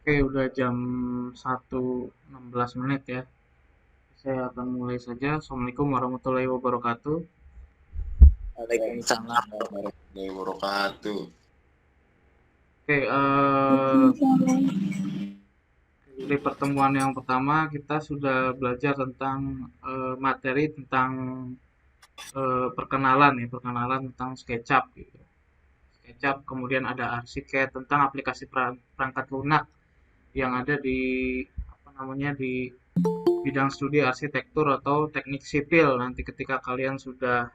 Oke, udah jam 1.16 ya. Saya akan mulai saja. Assalamualaikum warahmatullahi wabarakatuh. Waalaikumsalam warahmatullahi wabarakatuh. Oke, di pertemuan yang pertama kita sudah belajar tentang materi tentang perkenalan tentang SketchUp gitu. SketchUp, kemudian ada ArchiCAD tentang aplikasi perangkat lunak yang ada di apa namanya di bidang studi arsitektur atau teknik sipil nanti ketika kalian sudah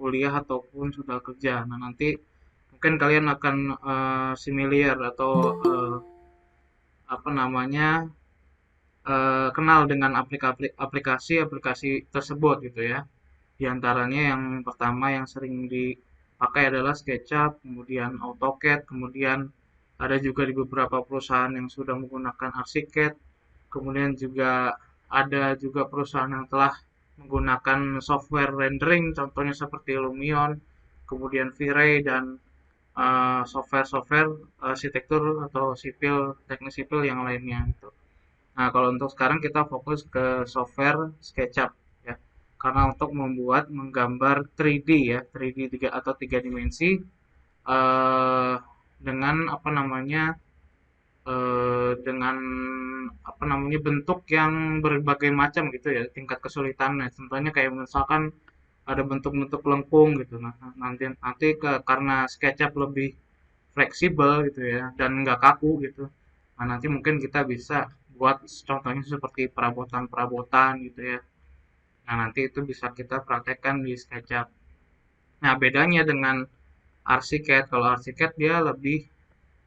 kuliah ataupun sudah kerja. Nah, nanti mungkin kalian akan familiar atau apa namanya kenal dengan aplikasi-aplikasi tersebut gitu ya. Di antaranya yang pertama yang sering dipakai adalah SketchUp, kemudian AutoCAD, kemudian ada juga di beberapa perusahaan yang sudah menggunakan ArchiCAD, kemudian juga ada juga perusahaan yang telah menggunakan software rendering, contohnya seperti Lumion, kemudian V-Ray dan software-software arsitektur atau sipil, teknik sipil yang lainnya. Gitu. Nah, kalau untuk sekarang kita fokus ke software SketchUp ya. Karena untuk menggambar 3D ya, 3D atau tiga dimensi eh, dengan apa namanya dengan apa namanya bentuk yang berbagai macam gitu ya, tingkat kesulitannya. Contohnya kayak misalkan ada bentuk-bentuk lengkung gitu. Nah, nanti nanti karena SketchUp lebih fleksibel gitu ya dan nggak kaku gitu. Nah, nanti mungkin kita bisa buat contohnya seperti perabotan-perabotan gitu ya. Nah, nanti itu bisa kita praktekkan di SketchUp. Nah, bedanya dengan ArchiCAD, kalau ArchiCAD dia lebih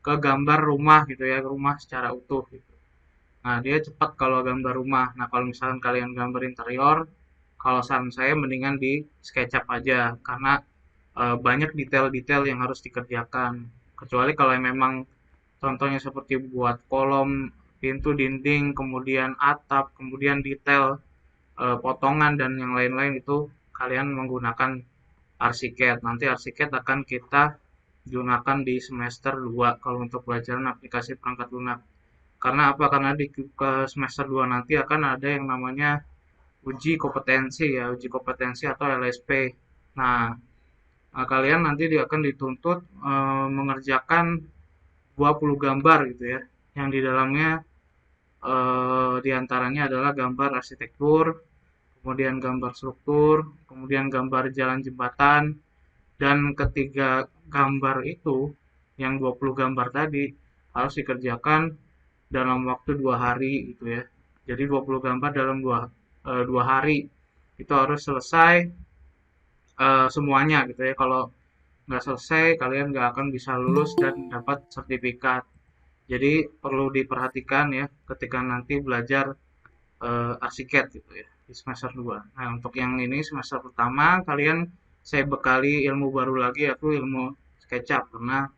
ke gambar rumah gitu ya, rumah secara utuh gitu. Nah, dia cepat kalau gambar rumah. Nah, kalau misalkan kalian gambar interior, kalau saran saya mendingan di SketchUp aja karena banyak detail-detail yang harus dikerjakan. Kecuali kalau yang memang contohnya seperti buat kolom, pintu, dinding, kemudian atap, kemudian detail potongan dan yang lain-lain itu kalian menggunakan ArchiCAD. Nanti ArchiCAD akan kita gunakan di semester 2 kalau untuk pelajaran aplikasi perangkat lunak. Karena apa? Karena di ke semester 2 nanti akan ada yang namanya uji kompetensi ya, uji kompetensi atau LSP. Nah, kalian nanti akan dituntut mengerjakan 20 gambar gitu ya. Yang di dalamnya di antaranya adalah gambar arsitektur, kemudian gambar struktur, kemudian gambar jalan jembatan, dan ketiga gambar itu, yang 20 gambar tadi, harus dikerjakan dalam waktu 2 hari gitu ya. Jadi 20 gambar dalam 2 hari itu harus selesai semuanya gitu ya. Kalau nggak selesai, kalian nggak akan bisa lulus dan dapat sertifikat. Jadi perlu diperhatikan ya ketika nanti belajar arsiket gitu ya di semester 2. Nah, untuk yang ini semester pertama kalian saya bekali ilmu baru lagi yaitu ilmu SketchUp karena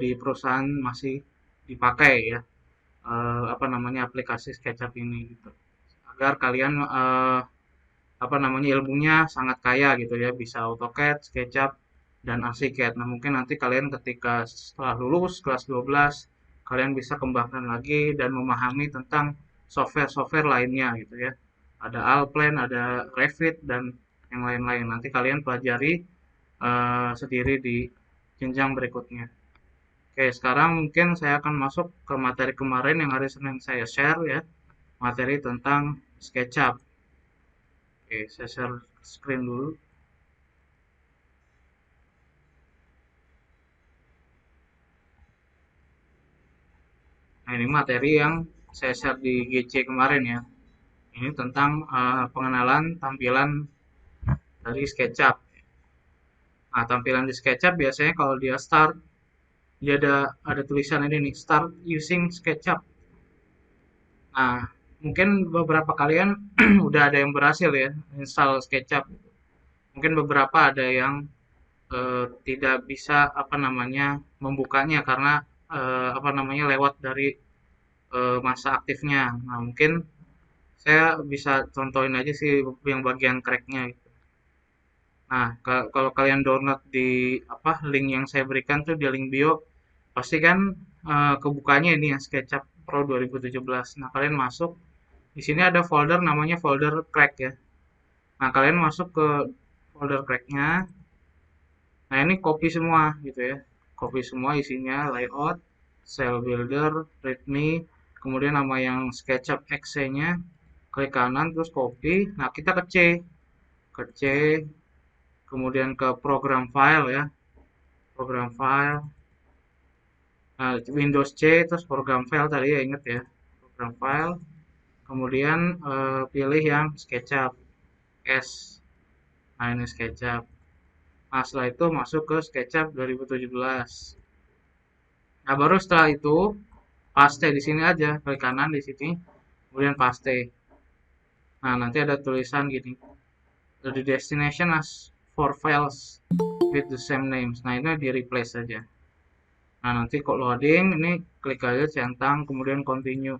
di perusahaan masih dipakai ya apa namanya aplikasi SketchUp ini gitu. Agar kalian apa namanya ilmunya sangat kaya gitu ya, bisa AutoCAD, SketchUp dan ArchiCAD. Nah, mungkin nanti kalian ketika setelah lulus kelas 12 kalian bisa kembangkan lagi dan memahami tentang software-software lainnya gitu ya. Ada Allplan, ada Revit dan yang lain-lain. Nanti kalian pelajari sendiri di jenjang berikutnya. Oke, sekarang mungkin saya akan masuk ke materi kemarin yang hari Senin saya share ya, materi tentang SketchUp. Oke, saya share screen dulu. Nah, ini materi yang saya share di GC kemarin ya. Ini tentang pengenalan tampilan dari SketchUp. Nah, tampilan di SketchUp biasanya kalau dia start, dia ada tulisan ini nih, start using SketchUp. Nah, mungkin beberapa kalian udah ada yang berhasil ya install SketchUp. Mungkin beberapa ada yang tidak bisa apa namanya membukanya karena apa namanya lewat dari masa aktifnya. Nah, mungkin saya bisa contohin aja sih yang bagian cracknya gitu. Nah, kalau kalian download di apa link yang saya berikan tuh di link bio, pasti kan kebukanya ini ya SketchUp Pro 2017. Nah, kalian masuk di sini ada folder namanya folder crack ya. Nah, kalian masuk ke folder cracknya. Nah, ini copy semua gitu ya. Copy semua isinya layout, cell builder, readme, kemudian nama yang SketchUp exe-nya, klik kanan terus copy. Nah, kita ke C, kemudian ke program file ya, program file. Nah, Windows C terus program file tadi ya inget ya, program file. Kemudian pilih yang SketchUp S. Nah, ini SketchUp. Nah, setelah itu masuk ke SketchUp 2017. Nah, baru setelah itu paste di sini aja, klik kanan di sini, kemudian paste. Nah, nanti ada tulisan gini, the destination as for files with the same names. Nah, ini di replace saja. Nah, nanti kok loading, ini klik aja centang, kemudian continue.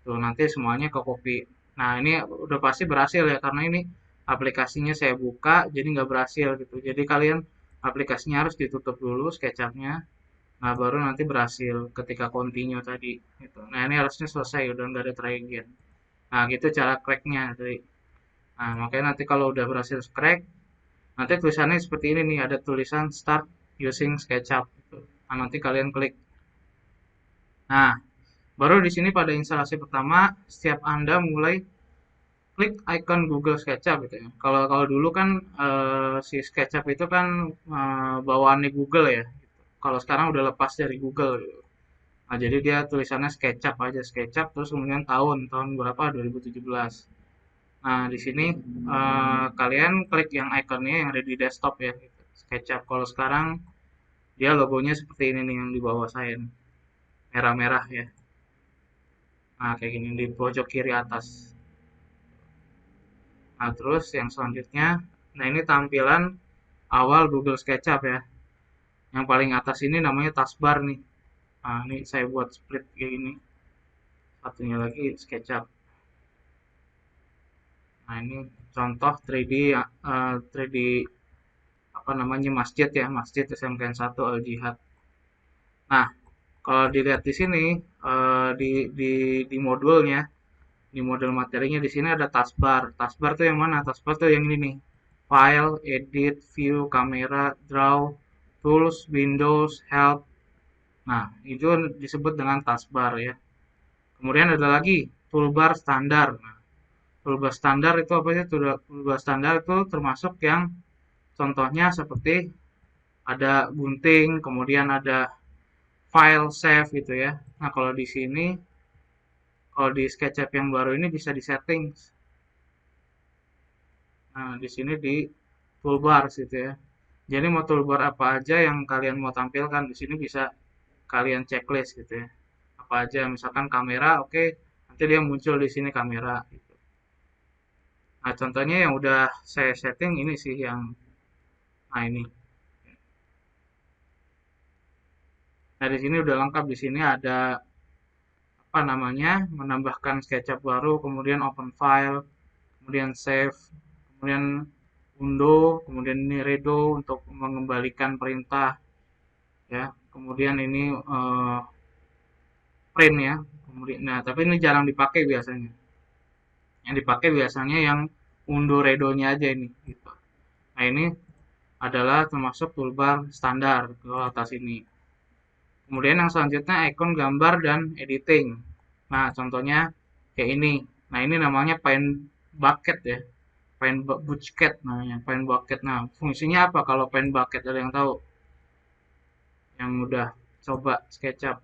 Itu nanti semuanya ke copy. Nah, ini udah pasti berhasil ya, karena ini aplikasinya saya buka, jadi nggak berhasil gitu. Jadi kalian aplikasinya harus ditutup dulu, SketchUp-nya. Nah, baru nanti berhasil ketika continue tadi. Gitu. Nah, ini harusnya selesai, udah nggak ada try again. Nah, gitu cara cracknya tadi. Nah, makanya nanti kalau udah berhasil crack, nanti tulisannya seperti ini nih, ada tulisan start using SketchUp. Gitu. Nah, nanti kalian klik. Nah, baru di sini pada instalasi pertama, setiap Anda mulai klik icon Google SketchUp gitu ya. Kalau kalau dulu kan si SketchUp itu kan bawaannya Google ya. Kalau sekarang udah lepas dari Google gitu. Nah, jadi dia tulisannya SketchUp aja, SketchUp terus kemudian tahun berapa? 2017. Nah, di sini kalian klik yang ikonnya yang ada di desktop ya, gitu. SketchUp. Kalau sekarang dia logonya seperti ini nih yang di bawah saya nih. Merah-merah ya. Nah, kayak gini di pojok kiri atas. Nah, terus yang selanjutnya, nah ini tampilan awal Google SketchUp ya. Yang paling atas ini namanya taskbar nih. Nah, ini saya buat split kayak gini. Satunya lagi SketchUp. Nah, ini contoh 3D 3D apa namanya masjid ya, Masjid SMKN 1 Al Jihad. Nah, kalau dilihat di sini di modulnya, di model materinya di sini ada taskbar. Taskbar tuh yang mana? Taskbar tuh yang ini nih. File, edit, view, kamera, draw, tools, windows, help. Nah, itu disebut dengan taskbar ya. Kemudian ada lagi toolbar standar. Nah, toolbar standar itu apa sih? Toolbar standar itu termasuk yang contohnya seperti ada gunting, kemudian ada file save gitu ya. Nah, kalau di sini, kalau di SketchUp yang baru ini bisa di settings. Nah, di sini di toolbar gitu ya. Jadi mau toolbar apa aja yang kalian mau tampilkan di sini bisa kalian checklist gitu ya. Apa aja, misalkan kamera, oke, nanti dia muncul di sini kamera. Gitu. Nah, contohnya yang udah saya setting ini sih yang, nah ini. Nah, di sini udah lengkap. Di sini ada apa namanya, menambahkan SketchUp baru, kemudian open file, kemudian save, kemudian undo, kemudian ini redo untuk mengembalikan perintah ya. Kemudian ini print ya. Kemudian, nah tapi ini jarang dipakai biasanya. Yang dipakai biasanya yang undo redonya aja ini. Gitu. Nah ini adalah termasuk toolbar standar ke atas ini. Kemudian yang selanjutnya icon gambar dan editing. Nah contohnya kayak ini. Nah ini namanya paint bucket ya. Paint bucket namanya. Paint bucket. Nah fungsinya apa kalau paint bucket? Ada yang tahu? Yang udah coba SketchUp.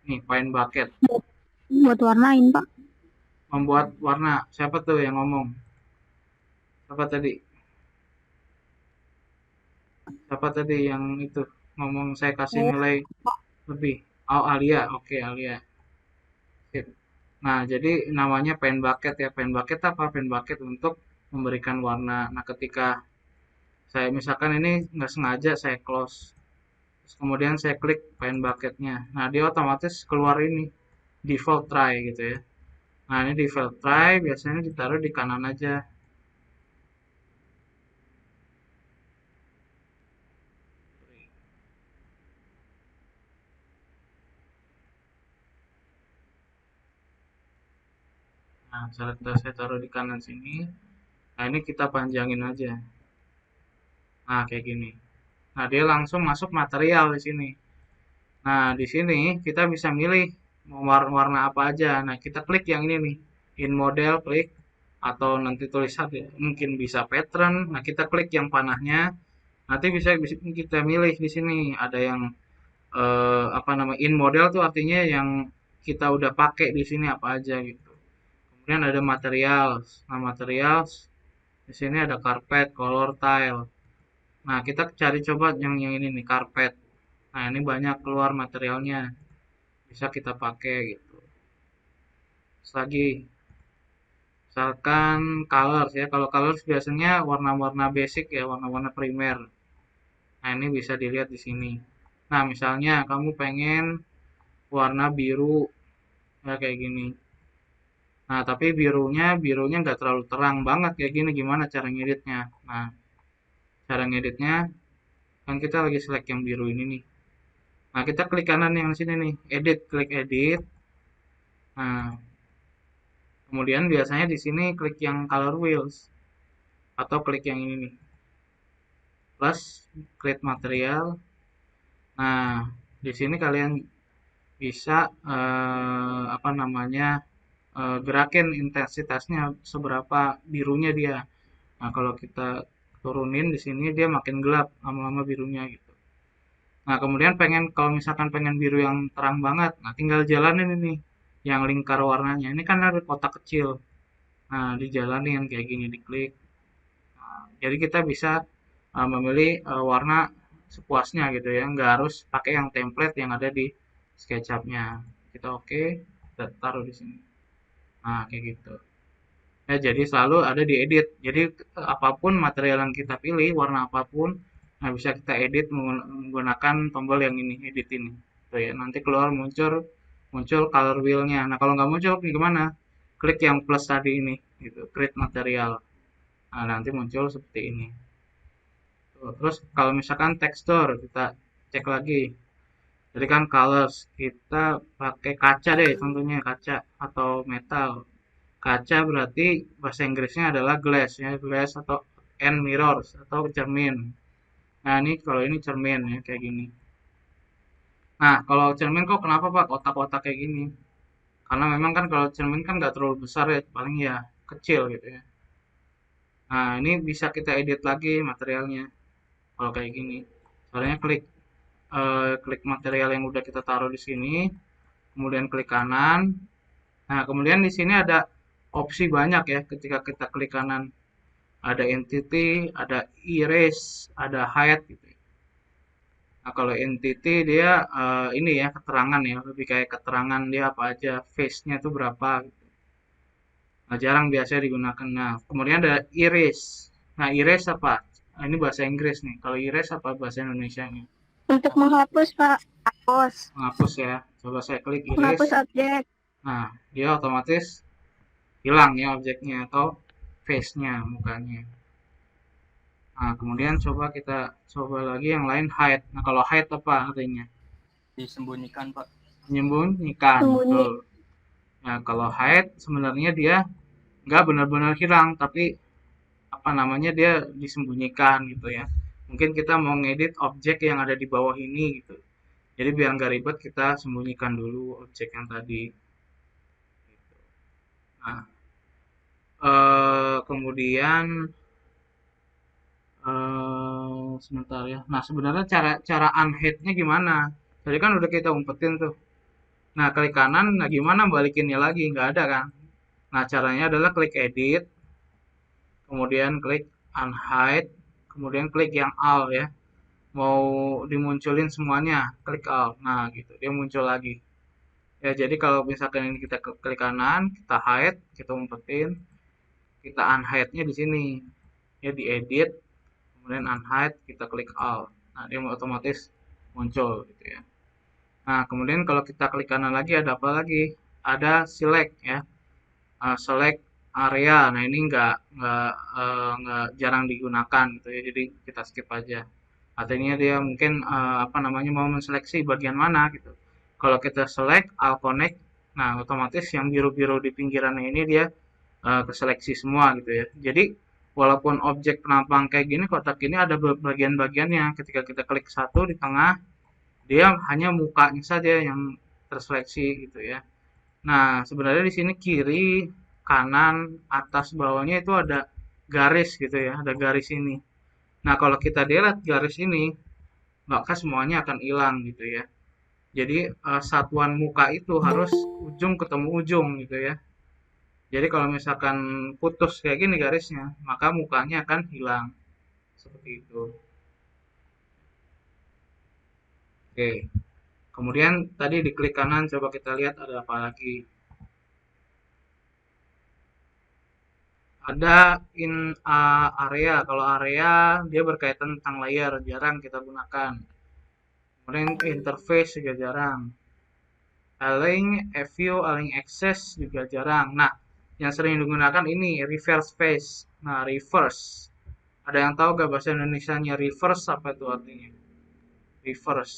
Nih paint bucket. Buat warnain, Pak. Membuat warna. Siapa tuh yang ngomong? Siapa tadi? Siapa tadi yang itu ngomong saya kasih Saya, nilai Pak. lebih? Oh, Alia. Oke, Alia. Sip. Nah, jadi namanya pen bucket ya. Pen bucket apa? Pen bucket untuk memberikan warna. Nah, ketika saya misalkan ini nggak sengaja saya close, terus kemudian saya klik pen bucketnya. Nah, dia otomatis keluar ini default try gitu ya. Nah, ini default try biasanya ditaruh di kanan aja. Nah, saya taruh di kanan sini. Nah, ini kita panjangin aja. Nah, kayak gini. Nah, dia langsung masuk material di sini. Nah, di sini kita bisa milih mau warna apa aja. Nah, kita klik yang ini nih, in model, klik atau nanti tulisan ya, mungkin bisa pattern. Nah, kita klik yang panahnya. Nanti bisa kita milih di sini ada yang apa namanya in model tuh artinya yang kita udah pakai di sini apa aja gitu. Kemudian ada materials. Nah, materials di sini ada carpet, color, tile. Nah, kita cari coba yang ini nih, karpet. Nah, ini banyak keluar materialnya. Bisa kita pakai gitu. Terus lagi, misalkan colors ya. Kalau colors biasanya warna-warna basic ya, warna-warna primer. Nah, ini bisa dilihat di sini. Nah, misalnya kamu pengen warna biru ya kayak gini. Nah, tapi birunya nggak terlalu terang banget kayak gini. Gimana cara ngeditnya? Nah, cara ngeditnya kan kita lagi select yang biru ini nih. Nah, kita klik kanan yang sini nih, edit, klik edit. Nah, kemudian biasanya di sini klik yang color wheels atau klik yang ini nih, plus create material. Nah, di sini kalian bisa apa namanya gerakin intensitasnya seberapa birunya dia. Nah, kalau kita turunin di sini dia makin gelap lama-lama birunya gitu. Nah, kemudian kalau misalkan pengen biru yang terang banget, nah tinggal jalanin ini yang lingkar warnanya. Ini kan ada kotak kecil. Nah, dijalanin kayak gini, diklik. Nah, jadi kita bisa memilih warna sepuasnya gitu ya, nggak harus pakai yang template yang ada di SketchUp-nya. Kita oke, kita taruh di sini. Nah, kayak gitu. Ya, jadi selalu ada di edit. Jadi apapun material yang kita pilih, warna apapun, nah bisa kita edit menggunakan tombol yang ini, edit ini. Tuh ya, nanti keluar muncul muncul color wheel-nya. Nah, kalau nggak muncul gimana? Klik yang plus tadi ini, gitu, create material. Nah, nanti muncul seperti ini. Tuh, terus kalau misalkan tekstur, kita cek lagi. Jadi kan colors, kita pakai kaca deh, tentunya kaca atau metal. Kaca berarti bahasa Inggrisnya adalah glass ya, glass atau and mirrors atau cermin. Nah, ini kalau ini cermin ya kayak gini. Nah, kalau cermin kok kenapa Pak kotak-kotak kayak gini? Karena memang kan kalau cermin kan nggak terlalu besar ya, paling ya kecil gitu ya. Nah, ini bisa kita edit lagi materialnya kalau kayak gini. Caranya klik material yang udah kita taruh di sini, kemudian klik kanan. Nah, kemudian di sini ada opsi banyak ya ketika kita klik kanan. Ada entity, ada erase, ada hide gitu. Nah, kalau entity dia ini ya keterangan ya, lebih kayak keterangan dia apa aja, face-nya itu berapa gitu. Nah, jarang biasanya digunakan. Nah, kemudian ada erase. Nah, erase apa? Nah, ini bahasa Inggris nih. Kalau erase apa bahasa Indonesia nih? Untuk menghapus, Pak. Hapus. Menghapus ya. Coba saya klik Menghapus erase. objek. Nah, dia otomatis hilang ya objeknya atau face-nya, mukanya. Nah, kemudian kita coba lagi yang lain hide. Nah, kalau hide apa artinya? Disembunyikan, Pak. Menyembunyikan, Sembunyi. betul. Nah, kalau hide sebenarnya dia nggak benar-benar hilang, tapi apa namanya dia disembunyikan gitu ya. Mungkin kita mau ngedit objek yang ada di bawah ini gitu. Jadi biar nggak ribet kita sembunyikan dulu objek yang tadi. Nah, kemudian sebentar ya. Nah, sebenarnya cara cara unhide-nya gimana? Tadi kan udah kita umpetin tuh. Nah, klik kanan, nah gimana balikinnya lagi? Nggak ada kan? Nah, caranya adalah klik edit, kemudian klik unhide, kemudian klik yang all ya. Mau dimunculin semuanya, klik all. Nah, gitu. Dia muncul lagi. Ya, jadi kalau misalkan ini kita klik kanan, kita hide, kita umpetin, kita unhide-nya di sini. Ya, di edit, kemudian unhide, kita klik all. Nah, dia otomatis muncul gitu ya. Nah, kemudian kalau kita klik kanan lagi ada apa lagi? Ada select ya. Select area. Nah, ini nggak jarang digunakan gitu ya. Jadi kita skip aja. Artinya dia mungkin apa namanya mau menseleksi bagian mana gitu. Kalau kita select all connect, Nah, otomatis yang biru-biru di pinggirannya ini dia keseleksi semua gitu ya. Jadi walaupun objek penampang kayak gini, kotak ini ada bagian-bagiannya. Ketika kita klik satu di tengah, dia hanya mukanya saja yang terseleksi gitu ya. Nah, sebenarnya di sini kiri, kanan, atas, bawahnya itu ada garis gitu ya, ada garis ini. Nah, kalau kita delete garis ini, maka semuanya akan hilang gitu ya. Jadi satuan muka itu harus ujung ketemu ujung gitu ya. Jadi kalau misalkan putus kayak gini garisnya, maka mukanya akan hilang seperti itu. Oke. Kemudian tadi di klik kanan coba kita lihat ada apa lagi. Ada area. Kalau area dia berkaitan tentang layar, jarang kita gunakan. Kemudian interface juga jarang. Align, view, align access juga jarang. Nah, yang sering digunakan ini reverse face. Nah, reverse. Ada yang tahu gak bahasa Indonesianya reverse apa itu artinya? Reverse.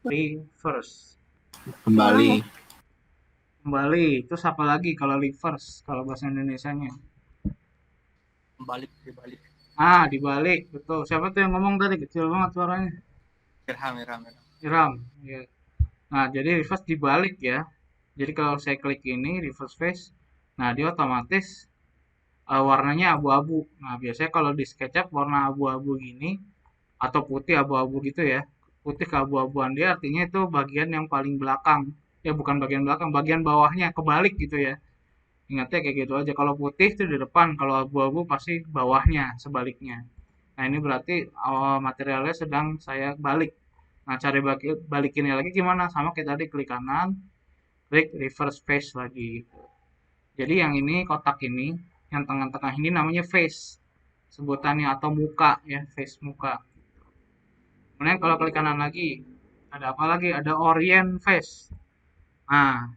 Reverse. Kembali. Kembali. Terus apa lagi kalau reverse? Kalau bahasa Indonesianya? Balik, dibalik. Dibalik. Betul. Siapa tuh yang ngomong tadi? Kecil banget suaranya. Irham, Irham, Irham. Iram. Ya. Nah, jadi reverse dibalik ya. Jadi kalau saya klik ini reverse face, nah dia otomatis warnanya abu-abu. Nah, biasanya kalau di SketchUp warna abu-abu gini atau putih abu-abu gitu ya. Putih keabu-abuan dia artinya itu bagian yang paling belakang. Ya bukan bagian belakang, bagian bawahnya kebalik gitu ya. Ingatnya kayak gitu aja. Kalau putih itu di depan, kalau abu-abu pasti bawahnya, sebaliknya. Nah, ini berarti materialnya sedang saya balik. Nah, cara balikinnya lagi gimana? Sama kayak tadi, klik kanan, klik reverse face lagi. Jadi yang ini, kotak ini, yang tengah-tengah ini namanya face. Sebutannya atau muka ya, face muka. Kemudian kalau klik kanan lagi, ada apa lagi? Ada orient face. Nah,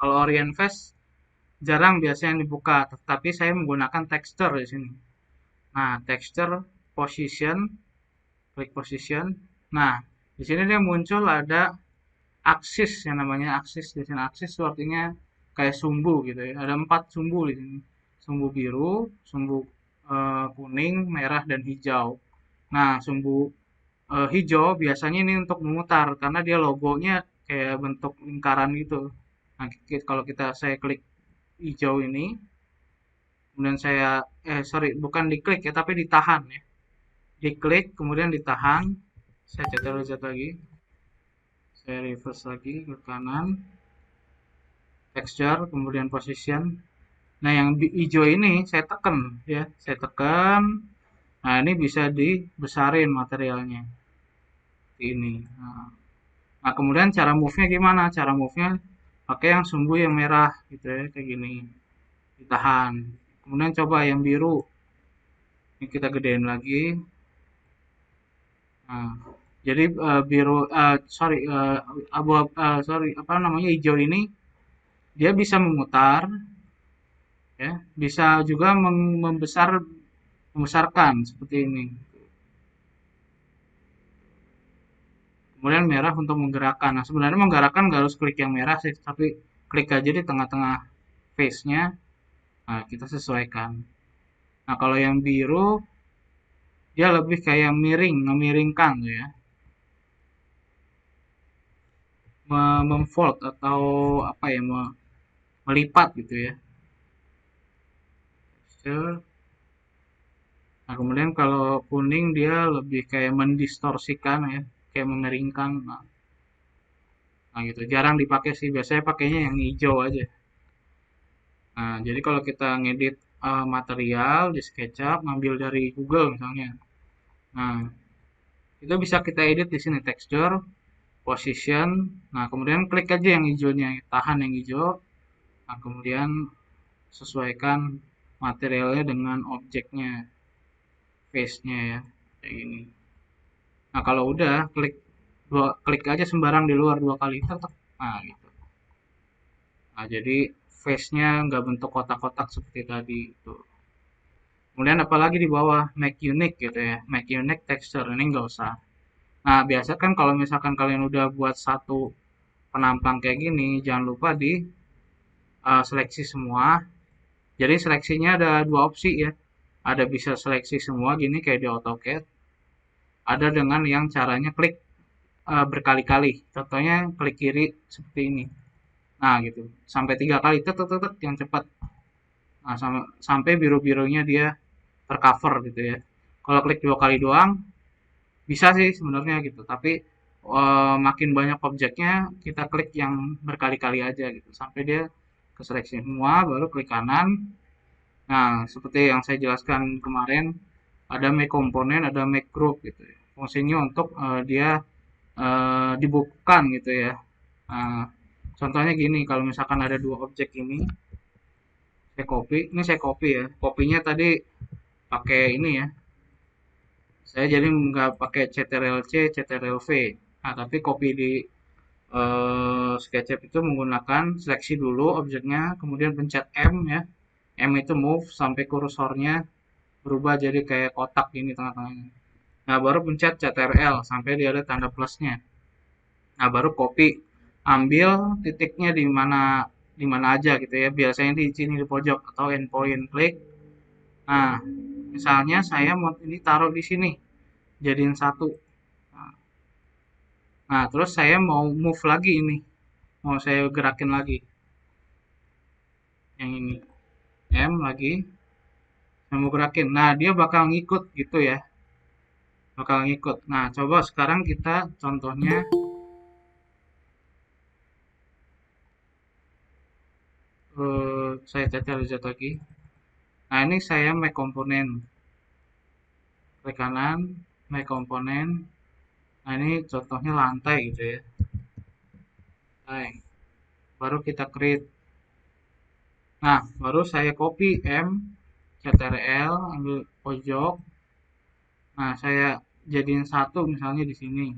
kalau orient face jarang biasanya dibuka, tetapi saya menggunakan texture di sini. Nah, texture, position, klik position. Nah, di sini dia muncul ada aksis yang namanya aksis. Di sini aksis itu artinya kayak sumbu gitu ya. Ada 4 sumbu di sini. Sumbu biru, sumbu kuning, merah dan hijau. Nah, sumbu hijau biasanya ini untuk memutar karena dia logonya kayak bentuk lingkaran gitu. Nah, kalau saya klik hijau ini, kemudian saya sorry bukan diklik ya tapi ditahan ya. Diklik kemudian ditahan. Saya ctrl lagi. Saya reverse lagi ke kanan. Texture kemudian position. Nah, yang hijau ini saya tekan ya. Saya tekan. Nah, ini bisa dibesarin materialnya. Ini. Nah, kemudian cara move-nya gimana? Cara move-nya pakai yang sumbu yang merah gitu ya, kayak gini. Ditahan. Kemudian coba yang biru. Ini kita gedein lagi. Nah, jadi biru apa namanya hijau ini dia bisa memutar ya, bisa juga membesarkan seperti ini. Kemudian merah untuk menggerakkan. Nah, sebenarnya menggerakkan nggak harus klik yang merah sih, tapi klik aja di tengah-tengah face-nya. Nah, kita sesuaikan. Nah, kalau yang biru dia lebih kayak memiringkan tuh ya. Memfold atau apa ya, melipat gitu ya. Nah, kemudian kalau kuning dia lebih kayak mendistorsikan ya, kayak mengeringkan. Nah, gitu. Jarang dipakai sih, biasanya pakainya yang hijau aja. Nah, jadi kalau kita ngedit material di SketchUp, ngambil dari Google misalnya. Nah, itu bisa kita edit di sini texture, position. Nah, kemudian klik aja yang hijaunya, tahan yang hijau. Nah, kemudian sesuaikan materialnya dengan objeknya, face-nya ya, kayak gini. Nah, kalau udah klik aja sembarang di luar 2 kali, tek. Nah, gitu. Nah, jadi face-nya nggak bentuk kotak-kotak seperti tadi itu. Kemudian apalagi di bawah make unique gitu ya, make unique texture ini nggak usah. Nah, biasa kan kalau misalkan kalian udah buat satu penampang kayak gini, jangan lupa di seleksi semua. Jadi seleksinya ada dua opsi ya. Ada bisa seleksi semua gini kayak di AutoCAD. Ada dengan yang caranya klik berkali-kali. Contohnya klik kiri seperti ini. Nah gitu. Sampai 3 kali tet tet tet yang cepat. Nah, sampai biru-birunya dia tercover gitu ya. Kalau klik 2 kali doang bisa sih sebenarnya gitu. Tapi makin banyak objeknya kita klik yang berkali-kali aja gitu sampai dia keseleksi semua baru klik kanan. Nah, seperti yang saya jelaskan kemarin, ada make komponen, ada make group gitu ya. Fungsinya untuk dia dibukukan gitu ya. Nah, contohnya gini, kalau misalkan ada dua objek saya copy ya. Kopinya tadi pakai ini ya. Saya jadi nggak pakai CTRL-C, CTRL-V. Nah, tapi copy di SketchUp itu menggunakan seleksi dulu objeknya, kemudian pencet M ya. M itu move sampai kursornya berubah jadi kayak kotak ini tengah-tengahnya. Nah, baru pencet CTRL sampai dia ada tanda plusnya. Nah, baru copy, ambil titiknya di mana aja gitu ya. Biasanya di sini di pojok atau endpoint klik. Nah, misalnya saya mau ini taruh di sini, jadiin satu. Nah, terus saya mau move lagi ini, mau saya gerakin lagi yang ini. M lagi, saya mau gerakin. Nah, dia bakal ngikut gitu ya. Bakal ngikut. Nah, coba sekarang kita contohnya saya cacat lihat lagi. Nah, ini saya make komponen. Klik kanan, make komponen. Nah, ini contohnya lantai gitu ya. Lantai. Baru kita create. Nah, baru saya copy M, CTRL, ambil pojok. Nah, saya jadiin satu misalnya di sini.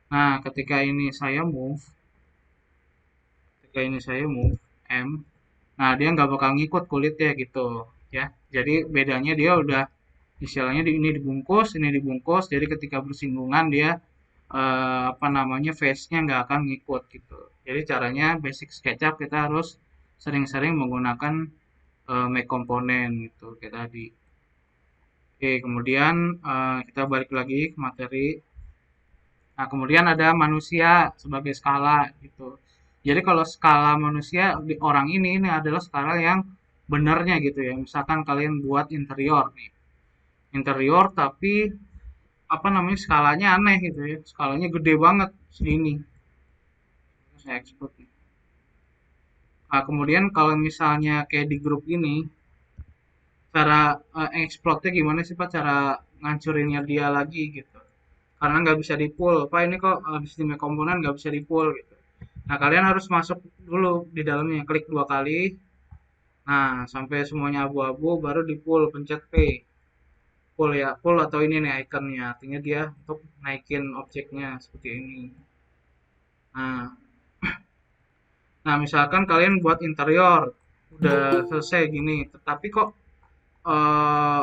Nah, ketika ini saya move M, nah dia nggak bakal ngikut kulitnya gitu ya. Jadi bedanya dia udah istilahnya ini dibungkus. Jadi ketika bersinggungan dia apa namanya face-nya nggak akan ngikut gitu. Jadi caranya basic SketchUp kita harus sering-sering menggunakan make komponen gitu kayak tadi. Oke, kemudian kita balik lagi ke materi. Nah, kemudian ada manusia sebagai skala gitu. Jadi kalau skala manusia di orang ini adalah skala yang benarnya gitu ya. Misalkan kalian buat interior nih. Interior tapi apa namanya skalanya aneh gitu ya. Skalanya gede banget segini. Saya export nih. Nah, kemudian kalau misalnya kayak di grup ini, cara explode-nya gimana sih Pak? Cara ngancurinnya dia lagi gitu. Karena nggak bisa di pull. Pak ini kok habis di komponen nggak bisa di pull gitu. Nah, kalian harus masuk dulu di dalamnya, klik 2 kali. Nah, sampai semuanya abu-abu, baru di pull, pencet P. Pull ya, pull atau ini nih ikonnya, artinya dia untuk naikin objeknya seperti ini. Nah, nah misalkan kalian buat interior, udah selesai gini, tetapi kok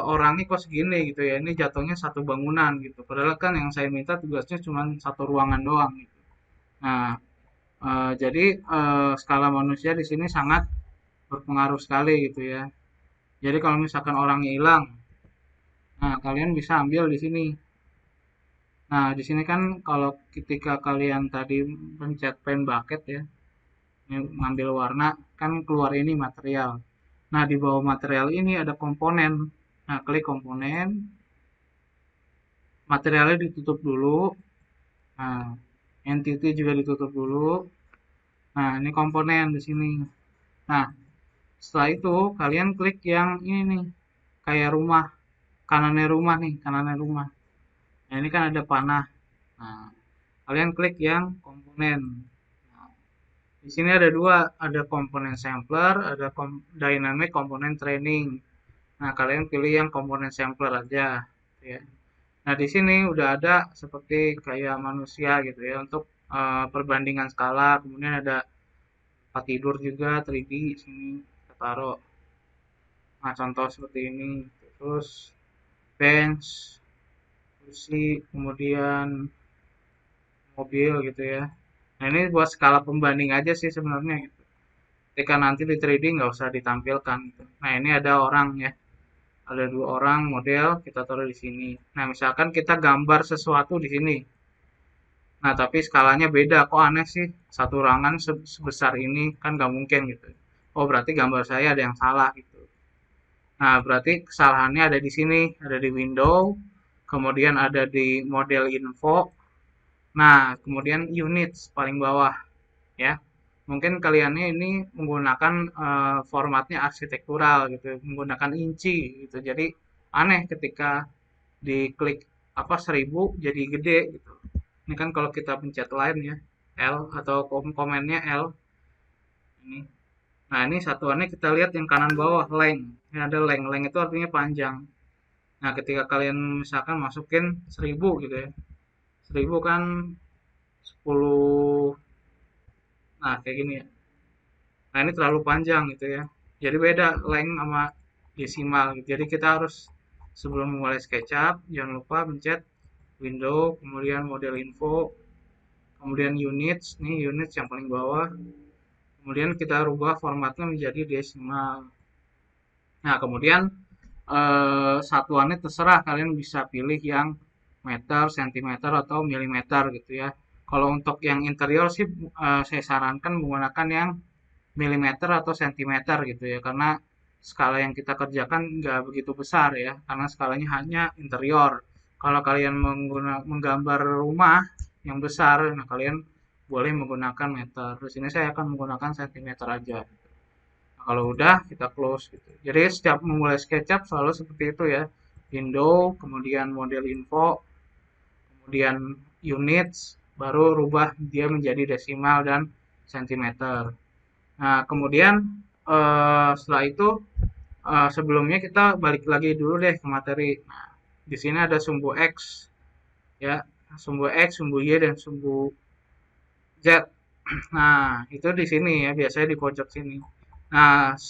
orangnya kok segini gitu ya, ini jatuhnya satu bangunan gitu. Padahal kan yang saya minta tugasnya cuma satu ruangan doang gitu. Nah, jadi skala manusia di sini sangat berpengaruh sekali gitu ya. Jadi kalau misalkan orangnya hilang, nah kalian bisa ambil di sini. Nah, di sini kan kalau ketika kalian tadi pencet pen bucket ya, ini ngambil warna, kan keluar ini material. Nah, di bawah material ini ada komponen. Nah, klik komponen, materialnya ditutup dulu. Nah, entity juga ditutup dulu. Nah, ini komponen di sini. Nah, setelah itu kalian klik yang ini nih, kayak rumah, kanannya rumah. Nah, ini kan ada panah. Nah, kalian klik yang komponen. Nah, di sini ada dua, ada komponen sampler, ada dynamic komponen training. Nah, kalian pilih yang komponen sampler aja, ya. Nah, di sini udah ada seperti kayak manusia gitu ya untuk perbandingan skala. Kemudian ada tempat tidur juga 3D sini kita taruh. Nah, contoh seperti ini. Terus bench, kursi, kemudian mobil gitu ya. Nah, ini buat skala pembanding aja sih sebenarnya gitu. Ketika nanti di 3D nggak usah ditampilkan gitu. Nah, ini ada orang ya. Ada dua orang model, kita taruh di sini. Nah, misalkan kita gambar sesuatu di sini. Nah, tapi skalanya beda. Kok aneh sih? Satu ruangan sebesar ini kan nggak mungkin gitu. Oh, berarti gambar saya ada yang salah gitu. Nah, berarti kesalahannya ada di sini, ada di window, kemudian ada di model info. Nah, kemudian units paling bawah ya. Mungkin kaliannya ini menggunakan formatnya arsitektural gitu, menggunakan inci gitu. Jadi aneh ketika diklik apa 1000 jadi gede gitu. Ini kan kalau kita pencet line ya, L atau komennya L ini. Nah, ini satuannya kita lihat yang kanan bawah, length. Ini ada length. Length itu artinya panjang. Nah, ketika kalian misalkan masukin 1000 gitu ya. 1000 kan 10. Nah, kayak gini ya. Nah, ini terlalu panjang gitu ya. Jadi beda length sama desimal gitu. Jadi kita harus sebelum memulai SketchUp, jangan lupa pencet window, kemudian model info, kemudian units, nih units yang paling bawah. Kemudian kita rubah formatnya menjadi desimal. Nah, kemudian satuannya terserah kalian bisa pilih yang meter, sentimeter atau milimeter gitu ya. Kalau untuk yang interior sih saya sarankan menggunakan yang milimeter atau sentimeter gitu ya, karena skala yang kita kerjakan nggak begitu besar ya, karena skalanya hanya interior. Kalau kalian menggambar rumah yang besar, nah kalian boleh menggunakan meter. Terus ini saya akan menggunakan sentimeter aja. Nah, kalau udah kita close gitu. Jadi setiap memulai SketchUp selalu seperti itu ya. Window, kemudian model info, kemudian units, baru rubah dia menjadi desimal dan sentimeter. Nah, kemudian setelah itu sebelumnya kita balik lagi dulu deh ke materi. Nah, di sini ada sumbu X ya, sumbu X, sumbu Y dan sumbu Z. Nah, itu di sini ya, biasanya di pojok sini. Nah,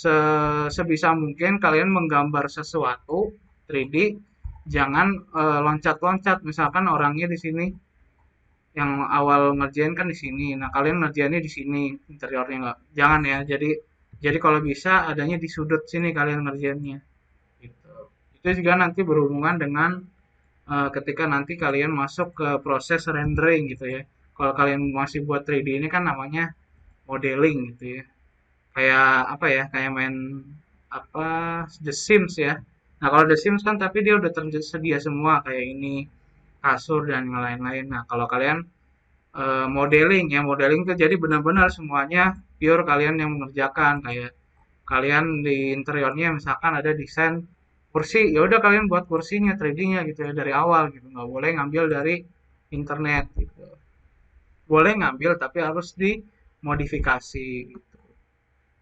sebisa mungkin kalian menggambar sesuatu 3D, jangan loncat-loncat. Misalkan orangnya di sini, yang awal ngerjain kan di sini. Nah, kalian ngerjainnya di sini, interiornya nggak. Jangan ya. Jadi kalau bisa adanya di sudut sini kalian ngerjainnya. Gitu. Itu juga nanti berhubungan dengan ketika nanti kalian masuk ke proses rendering gitu ya. Kalau kalian masih buat 3D ini kan namanya modeling gitu ya. Kayak apa ya? Kayak main apa The Sims ya. Nah, kalau The Sims kan tapi dia udah tersedia semua kayak ini kasur dan yang lain-lain. Nah, kalau kalian modeling ya, modeling itu jadi benar-benar semuanya pure kalian yang mengerjakan, kayak kalian di interiornya misalkan ada desain kursi, ya udah kalian buat kursinya 3D-nya gitu ya dari awal gitu, nggak boleh ngambil dari internet gitu. Boleh ngambil tapi harus dimodifikasi gitu.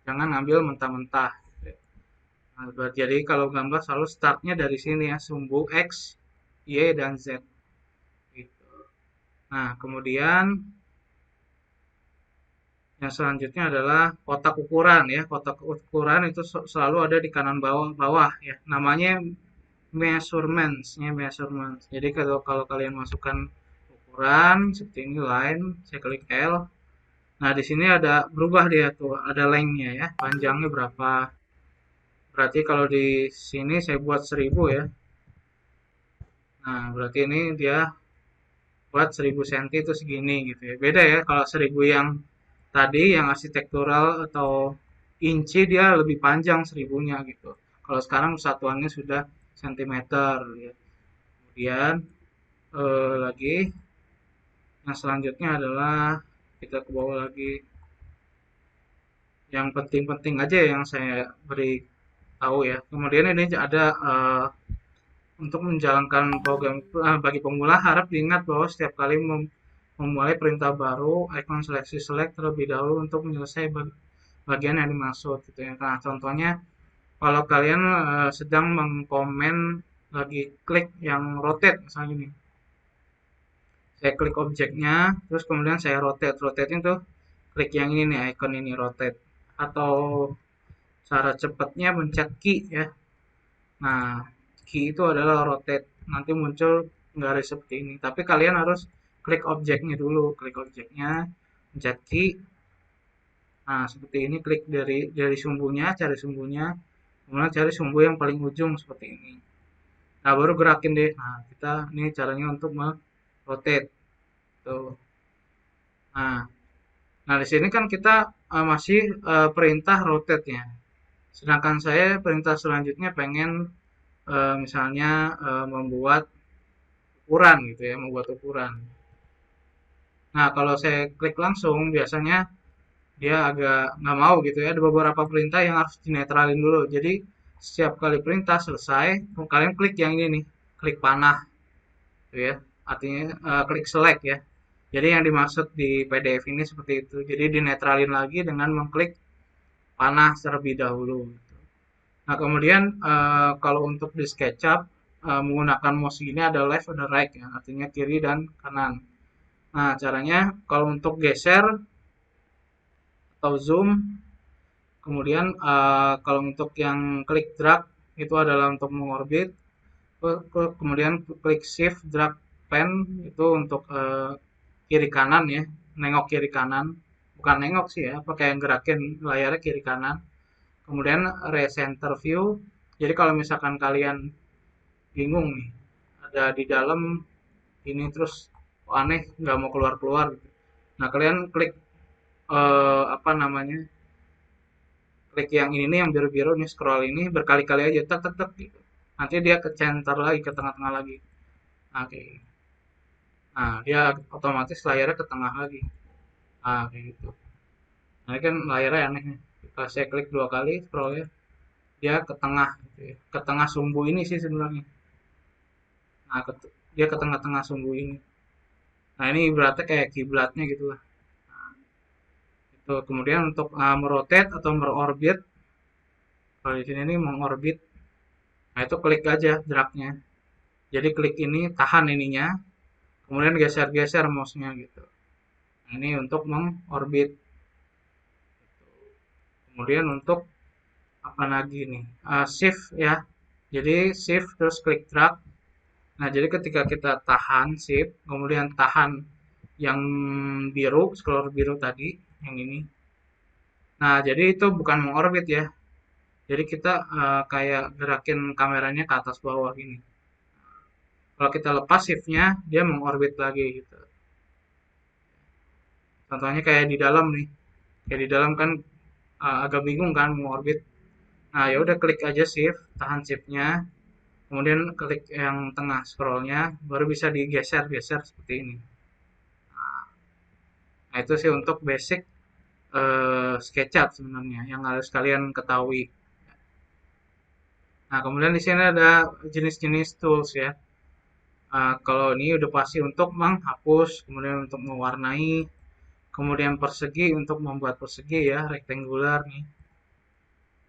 Jangan ngambil mentah-mentah gitu ya. Nah, jadi kalau gambar selalu startnya dari sini ya, sumbu X, Y, dan Z gitu. Nah, kemudian yang selanjutnya adalah kotak ukuran ya. Kotak ukuran itu selalu ada di kanan bawah ya. Namanya measurements ya, measurements. Jadi kalau kalian masukkan ukuran seperti ini line, saya klik L. Nah, di sini ada berubah dia tuh, ada lengthnya ya. Panjangnya berapa? Berarti kalau di sini saya buat 1000 ya. Nah, berarti ini dia buat 1000 cm itu segini gitu ya. Beda ya kalau 1000 yang tadi yang arsitektural atau inci dia lebih panjang 1000-nya gitu. Kalau sekarang satuannya sudah sentimeter ya. Kemudian lagi yang selanjutnya adalah kita ke bawah lagi. Yang penting-penting aja yang saya beri tahu ya. Kemudian ini ada untuk menjalankan program bagi pemula harap diingat bahwa setiap kali memulai perintah baru, icon seleksi select terlebih dahulu untuk menyelesaikan bagian yang dimaksud gitu ya. Nah, contohnya kalau kalian sedang mengkomen lagi klik yang rotate misalnya ini. Saya klik objeknya, terus kemudian saya rotate. Rotate itu klik yang ini nih, icon ini rotate. Atau cara cepatnya pencet key ya. Nah, key itu adalah rotate. Nanti muncul garis seperti ini. Tapi kalian harus klik objeknya dulu. Klik objeknya. pencet key. Nah, seperti ini, klik dari sumbunya, cari sumbunya, kemudian cari sumbu yang paling ujung seperti ini. Nah, baru gerakin deh. Nah, kita ini caranya untuk rotate. Tuh. Nah, nah di sini kan kita masih perintah rotate ya. Sedangkan saya perintah selanjutnya pengen misalnya membuat ukuran gitu ya, membuat ukuran. Nah, kalau saya klik langsung biasanya dia agak nggak mau gitu ya. Ada beberapa perintah yang harus dinetralin dulu. Jadi setiap kali perintah selesai, kalian klik yang ini nih, klik panah, gitu ya. Artinya klik select ya. Jadi yang dimaksud di PDF ini seperti itu. Jadi dinetralin lagi dengan mengklik panah terlebih dahulu. Nah kemudian kalau untuk di SketchUp menggunakan mouse ini ada left, ada right ya, artinya kiri dan kanan. Nah caranya kalau untuk geser atau zoom. Kemudian kalau untuk yang klik drag itu adalah untuk mengorbit. Kemudian klik shift drag pen itu untuk kiri kanan ya, nengok kiri kanan. Bukan nengok sih ya, pakai yang gerakin layarnya kiri kanan. Kemudian recenter view. Jadi kalau misalkan kalian bingung nih, ada di dalam ini terus aneh nggak mau keluar-keluar gitu. Nah kalian klik apa namanya, klik yang ini nih yang biru-biru nih, scroll ini berkali-kali aja tek tek tek gitu. Nanti dia ke center lagi, ke tengah-tengah lagi. Nah, kayak gitu. Nah, dia otomatis layarnya ke tengah lagi. Nah, kayak gitu. Nah, ini kan layarnya aneh nih. Kalau saya klik 2 kali scrollnya, dia ke tengah gitu ya. Ke tengah sumbu ini sih sebenarnya. Nah, dia ke tengah-tengah sumbu ini. Nah, ini ibaratnya kayak kiblatnya gitu lah. Itu kemudian untuk merotate atau merorbit, kalau di sini nih mengorbit. Nah, itu klik aja dragnya. Jadi klik ini, tahan ininya, kemudian geser-geser mouse-nya gitu. Nah, ini untuk mengorbit. Kemudian untuk apa lagi nih? Shift ya. Jadi shift terus klik drag. Nah, jadi ketika kita tahan shift, kemudian tahan yang biru, scroll biru tadi, yang ini. Nah, jadi itu bukan mengorbit ya. Jadi kita kayak gerakin kameranya ke atas bawah gini. Kalau kita lepas shiftnya, dia mengorbit lagi gitu. Contohnya kayak di dalam nih. Kayak di dalam kan agak bingung kan mengorbit. Nah, ya udah klik aja shift, tahan shiftnya, kemudian klik yang tengah scrollnya, baru bisa digeser-geser seperti ini. Nah, itu sih untuk basic SketchUp sebenarnya yang harus kalian ketahui. Nah, kemudian di sini ada jenis-jenis tools ya. Kalau ini udah pasti untuk menghapus, kemudian untuk mewarnai, kemudian persegi untuk membuat persegi ya, rectangular nih,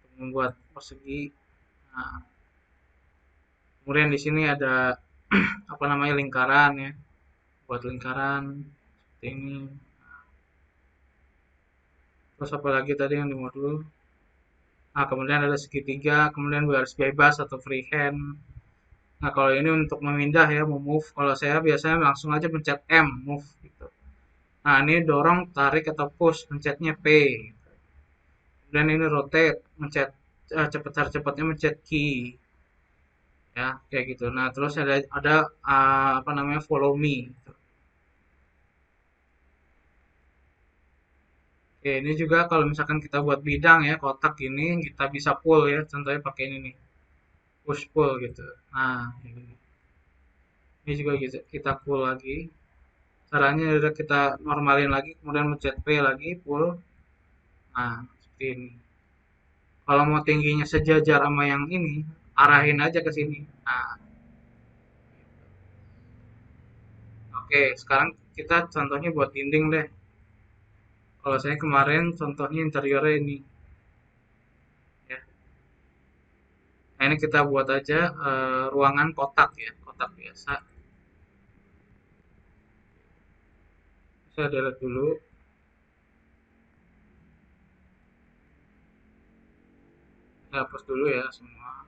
untuk membuat persegi. Nah, kemudian di sini ada apa namanya lingkaran ya, buat lingkaran seperti ini. Terus apa lagi tadi yang di modul? Nah, kemudian ada segitiga, kemudian garis bebas atau freehand. Nah, kalau ini untuk memindah ya, move. Kalau saya biasanya langsung aja pencet M, move gitu. Nah, ini dorong, tarik atau push, pencetnya P. Kemudian ini rotate, mencet cepat-cepatnya mencet key. Ya, kayak gitu. Nah, terus ada apa namanya follow me. Gitu. Oke, ini juga kalau misalkan kita buat bidang ya, kotak ini kita bisa pull ya. Contohnya pakai ini nih, push pull gitu. Nah, ini juga kita pull lagi. Caranya udah kita normalin lagi, kemudian mencet P lagi, pull. Nah, seperti ini. Kalau mau tingginya sejajar sama yang ini, arahin aja ke sini. Nah, oke, sekarang kita contohnya buat dinding deh. Kalau saya kemarin contohnya interiornya ini. Ya. Nah, ini kita buat aja ruangan kotak ya, kotak biasa. Saya delete dulu. Saya hapus dulu ya semua.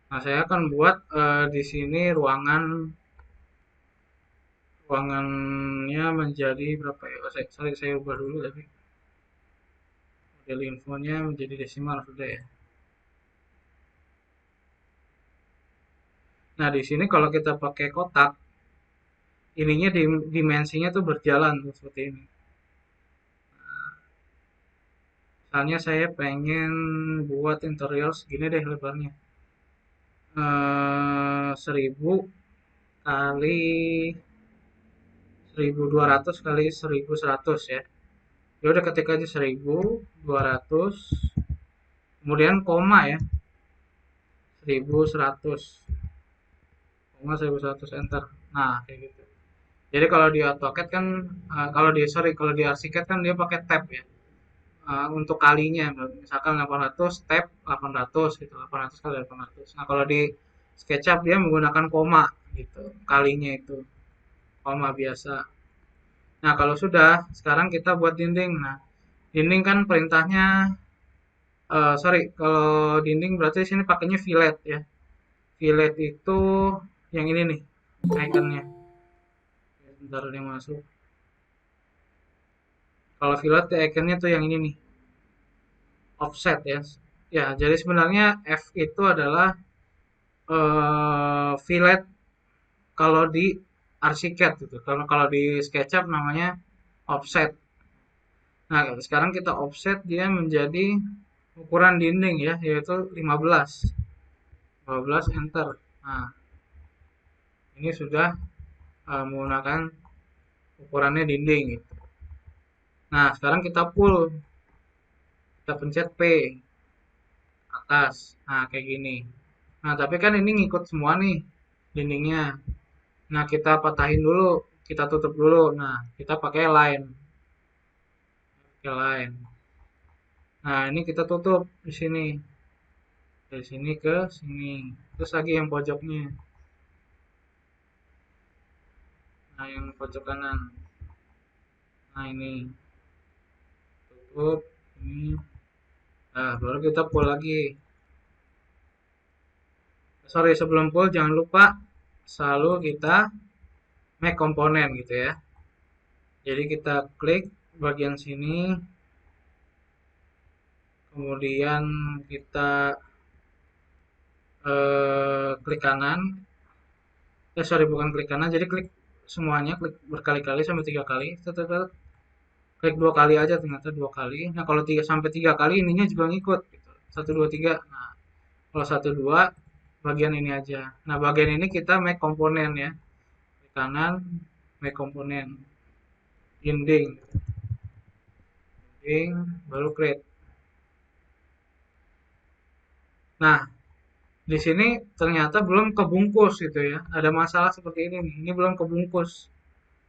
Nah, saya akan buat di sini ruangannya menjadi berapa ya? Oh, saya ubah dulu tadi. Model infonya menjadi desimal sudah ya. Nah, di sini kalau kita pakai kotak, ininya dimensinya tuh berjalan tuh seperti ini. Misalnya saya pengen buat interior segini deh lebarnya. 1000 kali 1200 kali 1100 ya. Ya udah ketik aja 1200 kemudian koma ya 1100 koma 1100 enter. Nah, kayak gitu. Jadi kalau di AutoCAD kan kalau di Archicad kan dia pakai tab ya. Untuk kalinya misalkan 800 tab 800 gitu 800 kali 800. Nah, kalau di SketchUp dia menggunakan koma gitu. Kalinya itu koma biasa. Nah, kalau sudah sekarang kita buat dinding. Nah, dinding kan perintahnya sorry, kalau dinding berarti sini pakainya fillet ya. Fillet itu yang ini nih ikonnya. Bentar dia masuk. Kalau fillet ya ikonnya tuh yang ini nih, offset ya. Ya, jadi sebenarnya F itu adalah fillet kalau di Archicad gitu. Kalau kalau di SketchUp namanya offset. Nah, sekarang kita offset dia menjadi ukuran dinding ya, yaitu 15. 15 enter. Nah, ini sudah menggunakan ukurannya dinding gitu. Nah, sekarang kita pull, kita pencet P atas. Nah, kayak gini. Nah, tapi kan ini ngikut semua nih dindingnya. Nah, kita patahin dulu, kita tutup dulu. Nah, kita pakai line. Pakai line. Nah, ini kita tutup di sini. Dari sini ke sini. Terus lagi yang pojoknya. Nah, yang pojok kanan. Nah, ini tutup ini. Nah, baru kita pull lagi. Sorry, sebelum pull jangan lupa selalu kita make komponen gitu ya. Jadi kita klik bagian sini, kemudian kita klik kanan. Sorry, bukan klik kanan, jadi klik semuanya, klik berkali-kali sampai 3 kali. Klik 2 kali aja ternyata 2 kali. Nah, kalau 3 sampai 3 kali ininya juga ngikut gitu. 1 2 3. Nah, kalau 1 2 bagian ini aja. Nah, bagian ini kita make komponen ya. Klik kanan, make komponen. Dinding. Dinding, baru create. Nah, di sini ternyata belum kebungkus gitu ya. Ada masalah seperti ini nih. Ini belum kebungkus.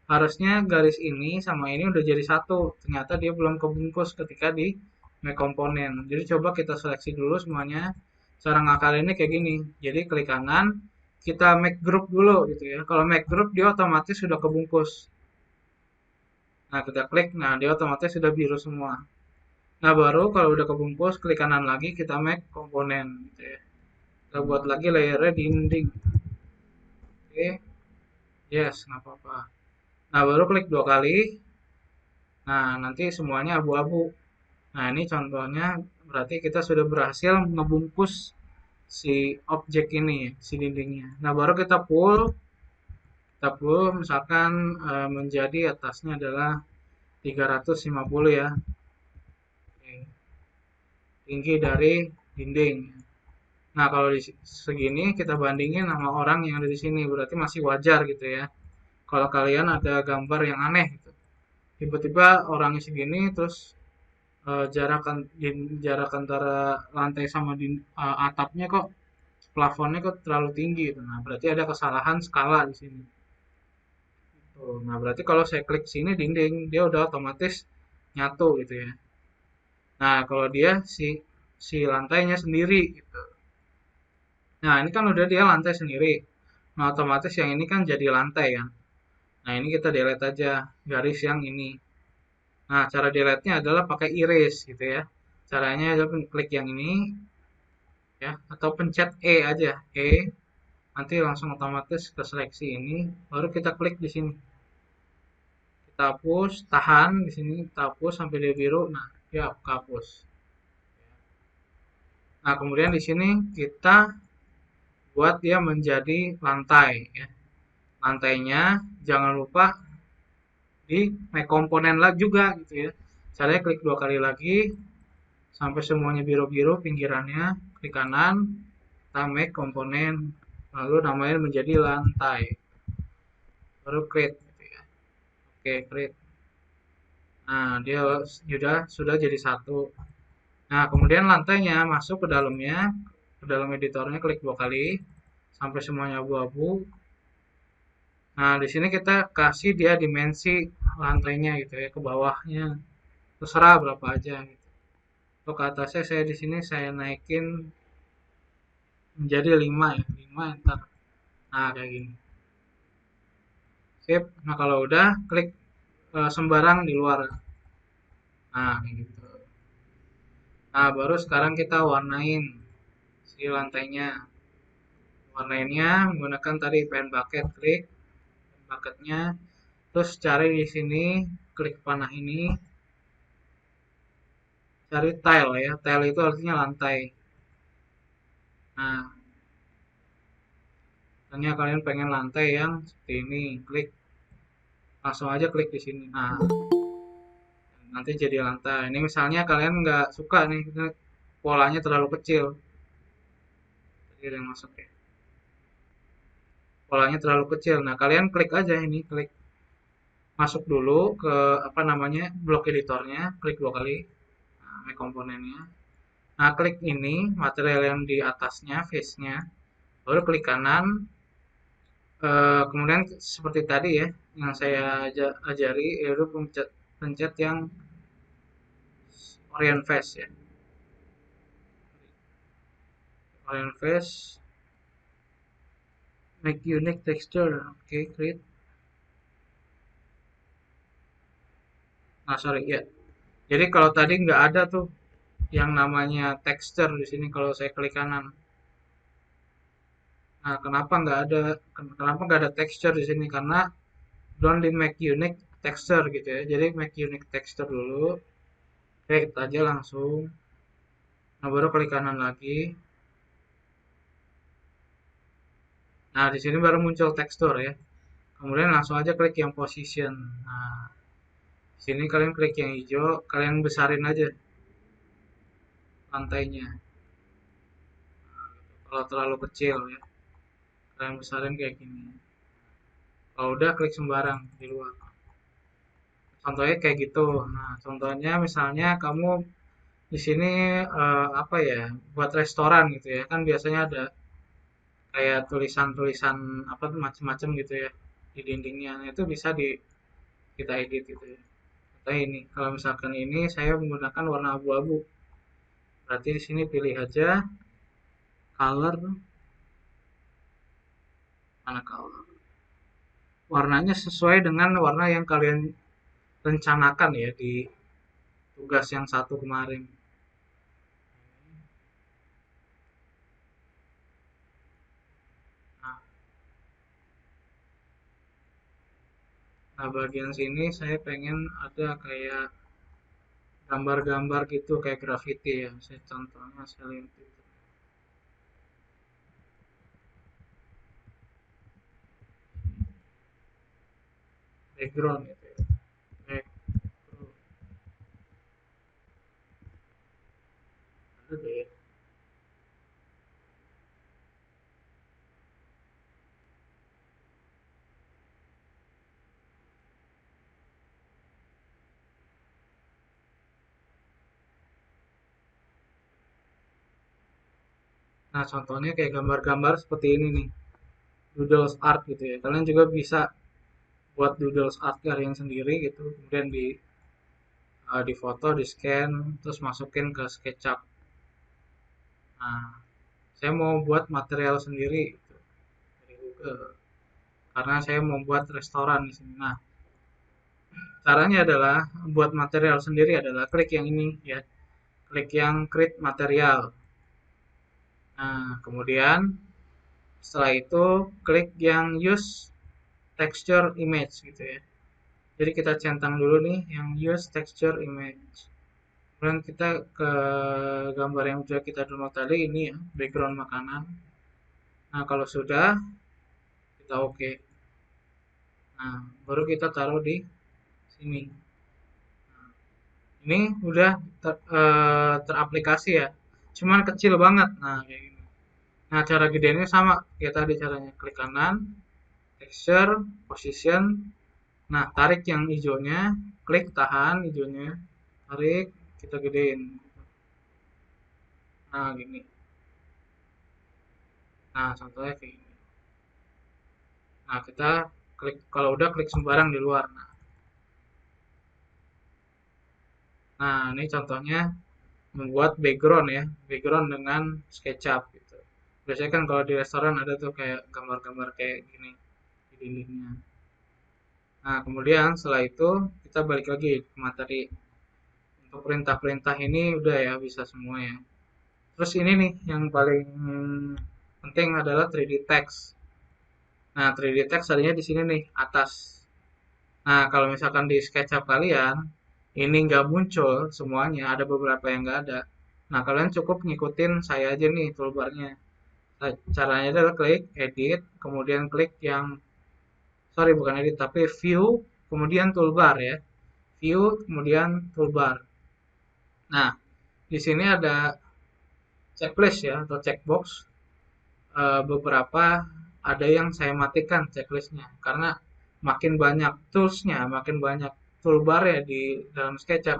Harusnya garis ini sama ini udah jadi satu. Ternyata dia belum kebungkus ketika di make komponen. Jadi coba kita seleksi dulu semuanya. Cara ngakalinnya kayak gini. Jadi klik kanan, kita make group dulu gitu ya. Kalau make group dia otomatis sudah kebungkus. Nah, kita klik, nah dia otomatis sudah biru semua. Nah, baru kalau udah kebungkus, klik kanan lagi, kita make komponen gitu ya. Kita buat lagi layernya dinding. Oke, yes, nggak apa-apa. Nah, baru klik 2 kali. Nah, nanti semuanya abu-abu. Nah, ini contohnya berarti kita sudah berhasil ngebungkus si objek ini, si dindingnya. Nah, baru kita pull. Kita pull misalkan menjadi atasnya adalah 350 ya. Oke. Tinggi dari dinding. Nah, kalau di segini kita bandingin sama orang yang ada di sini, berarti masih wajar gitu ya. Kalau kalian ada gambar yang aneh gitu. Tiba-tiba orangnya segini terus jarak antara lantai sama atapnya kok plafonnya kok terlalu tinggi gitu. Nah, berarti ada kesalahan skala di sini. Tuh. Nah, berarti kalau saya klik sini dinding, dia udah otomatis nyatu gitu ya. Nah, kalau dia si lantainya sendiri gitu. Nah, ini kan udah dia lantai sendiri. Nah, otomatis yang ini kan jadi lantai kan. Nah, ini kita delete aja garis yang ini. Nah, cara delete-nya adalah pakai erase gitu ya. Caranya adalah klik yang ini, ya, atau pencet E aja, E, nanti langsung otomatis ke seleksi ini, baru kita klik di sini. Kita hapus, tahan di sini, kita hapus sampai dia biru, nah dia hapus. Nah, kemudian di sini kita buat dia menjadi lantai ya. Lantainya jangan lupa di make komponen lagi juga gitu ya. Caranya klik 2 kali lagi sampai semuanya biru-biru pinggirannya, klik kanan, kita make komponen, lalu namanya menjadi lantai. Baru create gitu ya. Oke, create. Nah, dia sudah jadi satu. Nah, kemudian lantainya masuk ke dalam editornya klik 2 kali sampai semuanya abu-abu. Nah, di sini kita kasih dia dimensi lantainya gitu ya, ke bawahnya. Terserah berapa aja gitu. Untuk ke atasnya saya di sini saya naikin menjadi 5 ya, 5 enter. Nah, kayak gini. Sip. Nah, kalau udah klik sembarang di luar. Nah, kayak gitu. Nah, baru sekarang kita warnain si lantainya. Warnainnya menggunakan tadi pen bucket, klik pen bucketnya, terus cari di sini, klik panah ini, cari tile ya, tile itu artinya lantai. Nah, misalnya kalian pengen lantai yang seperti ini, klik langsung aja klik di sini. Nah, nanti jadi lantai. Ini misalnya kalian nggak suka nih, polanya terlalu kecil. Tadi ada yang masuk ya. Polanya terlalu kecil. Nah, kalian klik aja ini, klik masuk dulu ke apa namanya blok editornya, klik 2 kali, nah, komponennya. Nah, klik ini material yang di atasnya, face-nya, baru klik kanan. Kemudian seperti tadi ya, yang saya ajari, yaitu pencet yang orient face ya, orient face, make unique texture, oke, create. Nah, sorry ya. Jadi kalau tadi nggak ada tuh yang namanya texture di sini kalau saya klik kanan. Nah, kenapa nggak ada texture di sini? Karena don't di make unique texture gitu ya. Jadi make unique texture dulu. Create aja langsung. Nah, baru klik kanan lagi. Nah, di sini baru muncul tekstur ya. Kemudian langsung aja klik yang position. Nah, di sini kalian klik yang hijau, kalian besarin aja lantainya. Kalau terlalu kecil ya, kalian besarin kayak gini. Kalau udah klik sembarang di luar. Contohnya kayak gitu. Nah, contohnya misalnya kamu di sini apa ya, buat restoran gitu ya. Kan biasanya ada kayak tulisan-tulisan apa tuh macam-macam gitu ya di dindingnya. Nah, itu bisa kita edit gitu ya. Contohnya ini, kalau misalkan ini saya menggunakan warna abu-abu. Berarti di sini pilih aja color, mana color. Warnanya sesuai dengan warna yang kalian rencanakan ya di tugas yang satu kemarin. Nah, nah, bagian sini saya pengen ada kayak gambar-gambar gitu kayak graffiti ya. Saya contohnya saya lihat itu. Background gitu ya. Background. Ada deh. Nah, contohnya kayak gambar-gambar seperti ini nih. Doodles art gitu ya. Kalian juga bisa buat doodles art kalian sendiri gitu. Kemudian di foto, di scan, terus masukin ke SketchUp. Nah, saya mau buat material sendiri gitu, dari Google. Karena saya mau buat restoran di sini. Nah, caranya adalah buat material sendiri adalah klik yang ini ya. Klik yang create material. Nah, kemudian setelah itu klik yang use texture image gitu ya. Jadi kita centang dulu nih yang use texture image. Kemudian kita ke gambar yang sudah kita download tadi ini ya, background makanan. Nah, kalau sudah kita oke. Nah, baru kita taruh di sini. Ini udah teraplikasi ya. Cuman kecil banget. Nah, kayak gini. Nah, cara gedenya sama kayak tadi caranya. Klik kanan, texture, position. Nah, tarik yang hijaunya, klik tahan hijaunya, tarik, kita gedein. Nah, gini. Nah, contohnya kayak gini. Nah, kita klik kalau udah klik sembarang di luar. Nah, ini contohnya membuat background ya, background dengan SketchUp gitu. Biasanya kan kalau di restoran ada tuh kayak gambar-gambar kayak gini di dindingnya. Nah, kemudian setelah itu kita balik lagi ke materi. Untuk perintah-perintah ini udah ya bisa semua ya. Terus ini nih yang paling penting adalah 3D text. Nah, 3D text adanya di sini nih atas. Nah, kalau misalkan di SketchUp kalian ini nggak muncul semuanya, ada beberapa yang nggak ada. Nah, kalian cukup ngikutin saya aja nih toolbarnya. Nah, caranya adalah klik edit, kemudian klik yang sorry bukan edit tapi view, kemudian toolbar ya. View, kemudian toolbar. Nah, di sini ada checklist ya atau checkbox. Beberapa ada yang saya matikan checklistnya karena makin banyak toolsnya, makin banyak toolbar ya di dalam SketchUp,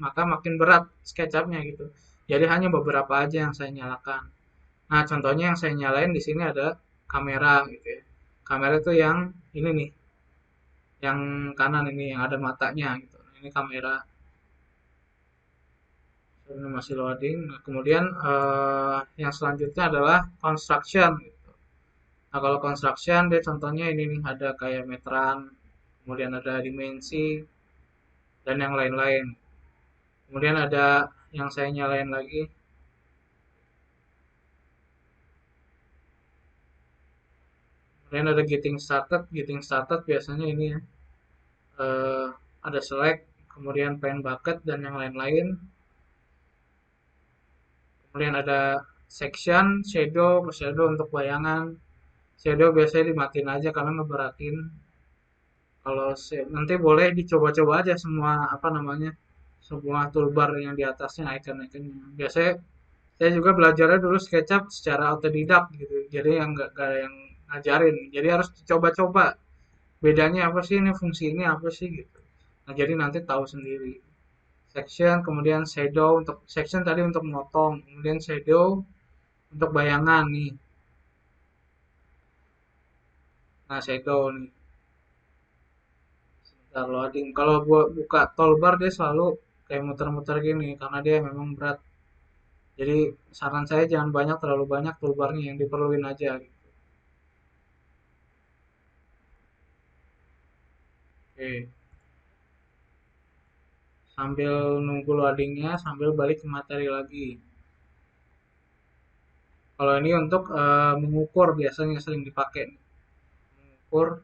maka makin berat SketchUp-nya gitu. Jadi hanya beberapa aja yang saya nyalakan. Nah, contohnya yang saya nyalain di sini ada kamera gitu ya. Kamera itu yang ini nih, yang kanan ini yang ada matanya gitu. Ini kamera. Ini masih loading. Nah, kemudian yang selanjutnya adalah construction gitu. Nah, kalau construction dia contohnya ini nih ada kayak meteran, kemudian ada dimensi dan yang lain-lain. Kemudian ada yang saya nyalain lagi. Kemudian ada getting started. Getting started biasanya ini ya. Ada select, kemudian paint bucket dan yang lain-lain. Kemudian ada section, shadow untuk bayangan. Shadow biasanya dimatiin aja karena ngeberatin. Kalau nanti boleh dicoba-coba aja semua apa namanya semua toolbar yang di atasnya icon-iconnya. Biasanya saya juga belajarnya dulu SketchUp secara otodidak gitu. Jadi yang nggak ada yang ngajarin. Jadi harus dicoba-coba. Bedanya apa sih ini fungsi ini apa sih gitu. Nah jadi nanti tahu sendiri. Section, kemudian shadow untuk section tadi untuk motong, kemudian shadow untuk bayangan nih. Nah shadow nih. Sebentar loading. Kalau buat buka toolbar dia selalu kayak muter-muter gini karena dia memang berat. Jadi saran saya jangan terlalu banyak toolbarnya yang diperluin aja gitu. Oke. Sambil nunggu loadingnya, sambil balik ke materi lagi. Kalau ini untuk mengukur biasanya sering dipakai. Mengukur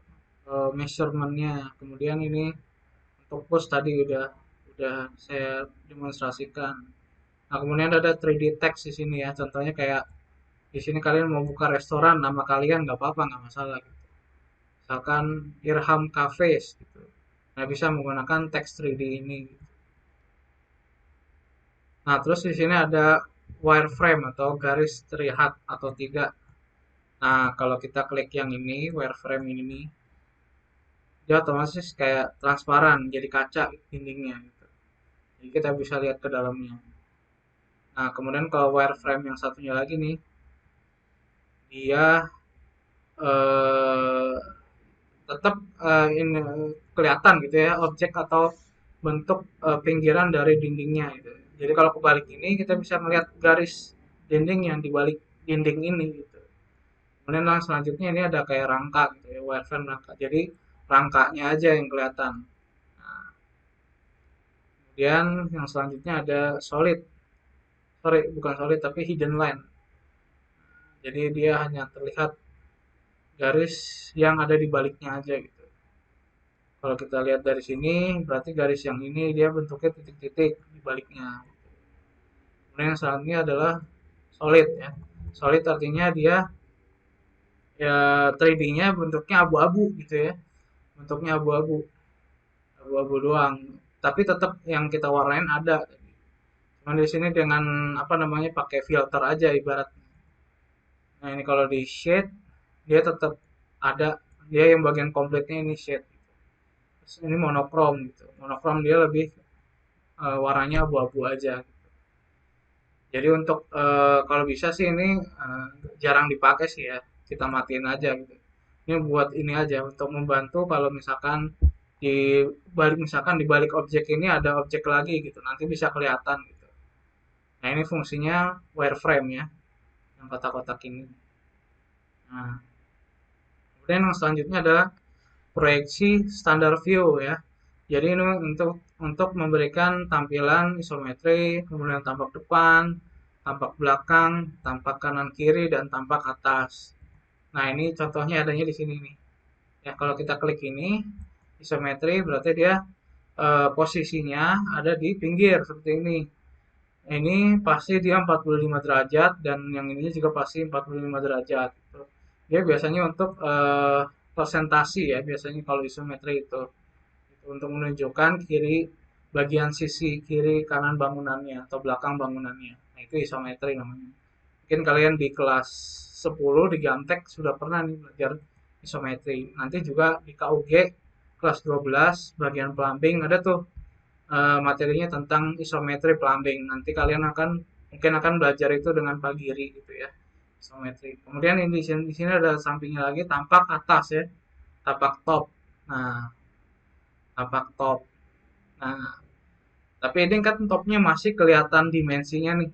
measurementnya. Kemudian ini untuk post tadi udah saya demonstrasikan. Nah, kemudian ada 3D text di sini ya. Contohnya kayak di sini kalian mau buka restoran, nama kalian nggak apa-apa, nggak masalah gitu. Misalkan Irham Cafes gitu. Nah, bisa menggunakan teks 3D ini. Nah, terus di sini ada wireframe atau garis trihat atau tiga. Nah, kalau kita klik yang ini, wireframe ini, dia otomatis kayak transparan, jadi kaca dindingnya. Gitu. Jadi kita bisa lihat ke dalamnya. Nah, kemudian kalau wireframe yang satunya lagi nih, dia eh, tetap ini kelihatan gitu ya, objek atau bentuk pinggiran dari dindingnya gitu. Jadi kalau kebalik ini kita bisa melihat garis dinding yang dibalik dinding ini gitu. Kemudian yang selanjutnya ini ada kayak rangka gitu ya, wireframe rangka. Jadi rangkanya aja yang kelihatan. Nah, kemudian yang selanjutnya ada solid. Sorry, bukan solid tapi hidden line. Jadi dia hanya terlihat garis yang ada di baliknya aja gitu. Kalau kita lihat dari sini, berarti garis yang ini dia bentuknya titik-titik di baliknya. Kemudian yang selanjutnya adalah solid ya. Solid artinya dia ya 3D-nya bentuknya abu-abu gitu ya. Bentuknya abu-abu, abu-abu doang. Tapi tetap yang kita warnain ada. Cuman di sini dengan apa namanya pakai filter aja ibarat. Nah ini kalau di shade dia tetap ada, dia yang bagian komplitnya ini shade. Terus ini monokrom gitu. Monokrom dia lebih warnanya abu-abu aja. Jadi untuk kalau bisa sih ini jarang dipakai sih ya. Kita matiin aja gitu. Ini buat ini aja untuk membantu kalau misalkan di balik objek ini ada objek lagi gitu. Nanti bisa kelihatan gitu. Nah, ini fungsinya wireframe ya, yang kotak-kotak ini. Nah, kemudian yang selanjutnya adalah proyeksi standar view ya. Jadi ini untuk memberikan tampilan isometri, kemudian tampak depan, tampak belakang, tampak kanan kiri dan tampak atas. Nah, ini contohnya adanya di sini nih. Ya, kalau kita klik ini isometri berarti dia posisinya ada di pinggir seperti ini. Ini pasti dia 45 derajat dan yang ini juga pasti 45 derajat. Gitu. Dia biasanya untuk presentasi ya, biasanya kalau isometri itu untuk menunjukkan bagian sisi kiri kanan bangunannya atau belakang bangunannya. Nah, itu isometri namanya. Mungkin kalian di kelas 10 di Gamtek sudah pernah nih belajar isometri. Nanti juga di KUG kelas 12 bagian plumbing ada tuh materinya tentang isometri plumbing. Nanti kalian mungkin akan belajar itu dengan Pak Giri gitu ya. Isometri. Kemudian di sini ada sampingnya lagi tampak atas ya. Tampak top. Nah, tampak top. Nah, tapi ini kan topnya masih kelihatan dimensinya nih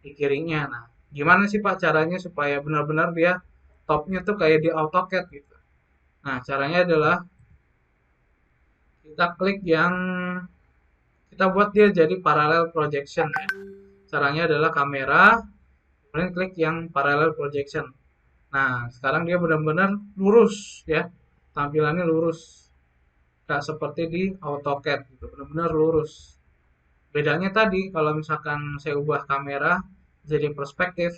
di kirinya. Nah, gimana sih Pak caranya supaya benar-benar dia topnya tuh kayak di AutoCAD gitu. Nah, caranya adalah kita klik kita buat dia jadi parallel projection ya. Caranya adalah kamera, kemudian klik yang parallel projection. Nah, sekarang dia benar-benar lurus ya. Tampilannya lurus. Nggak seperti di AutoCAD gitu, benar-benar lurus. Bedanya tadi kalau misalkan saya ubah kamera jadi perspektif,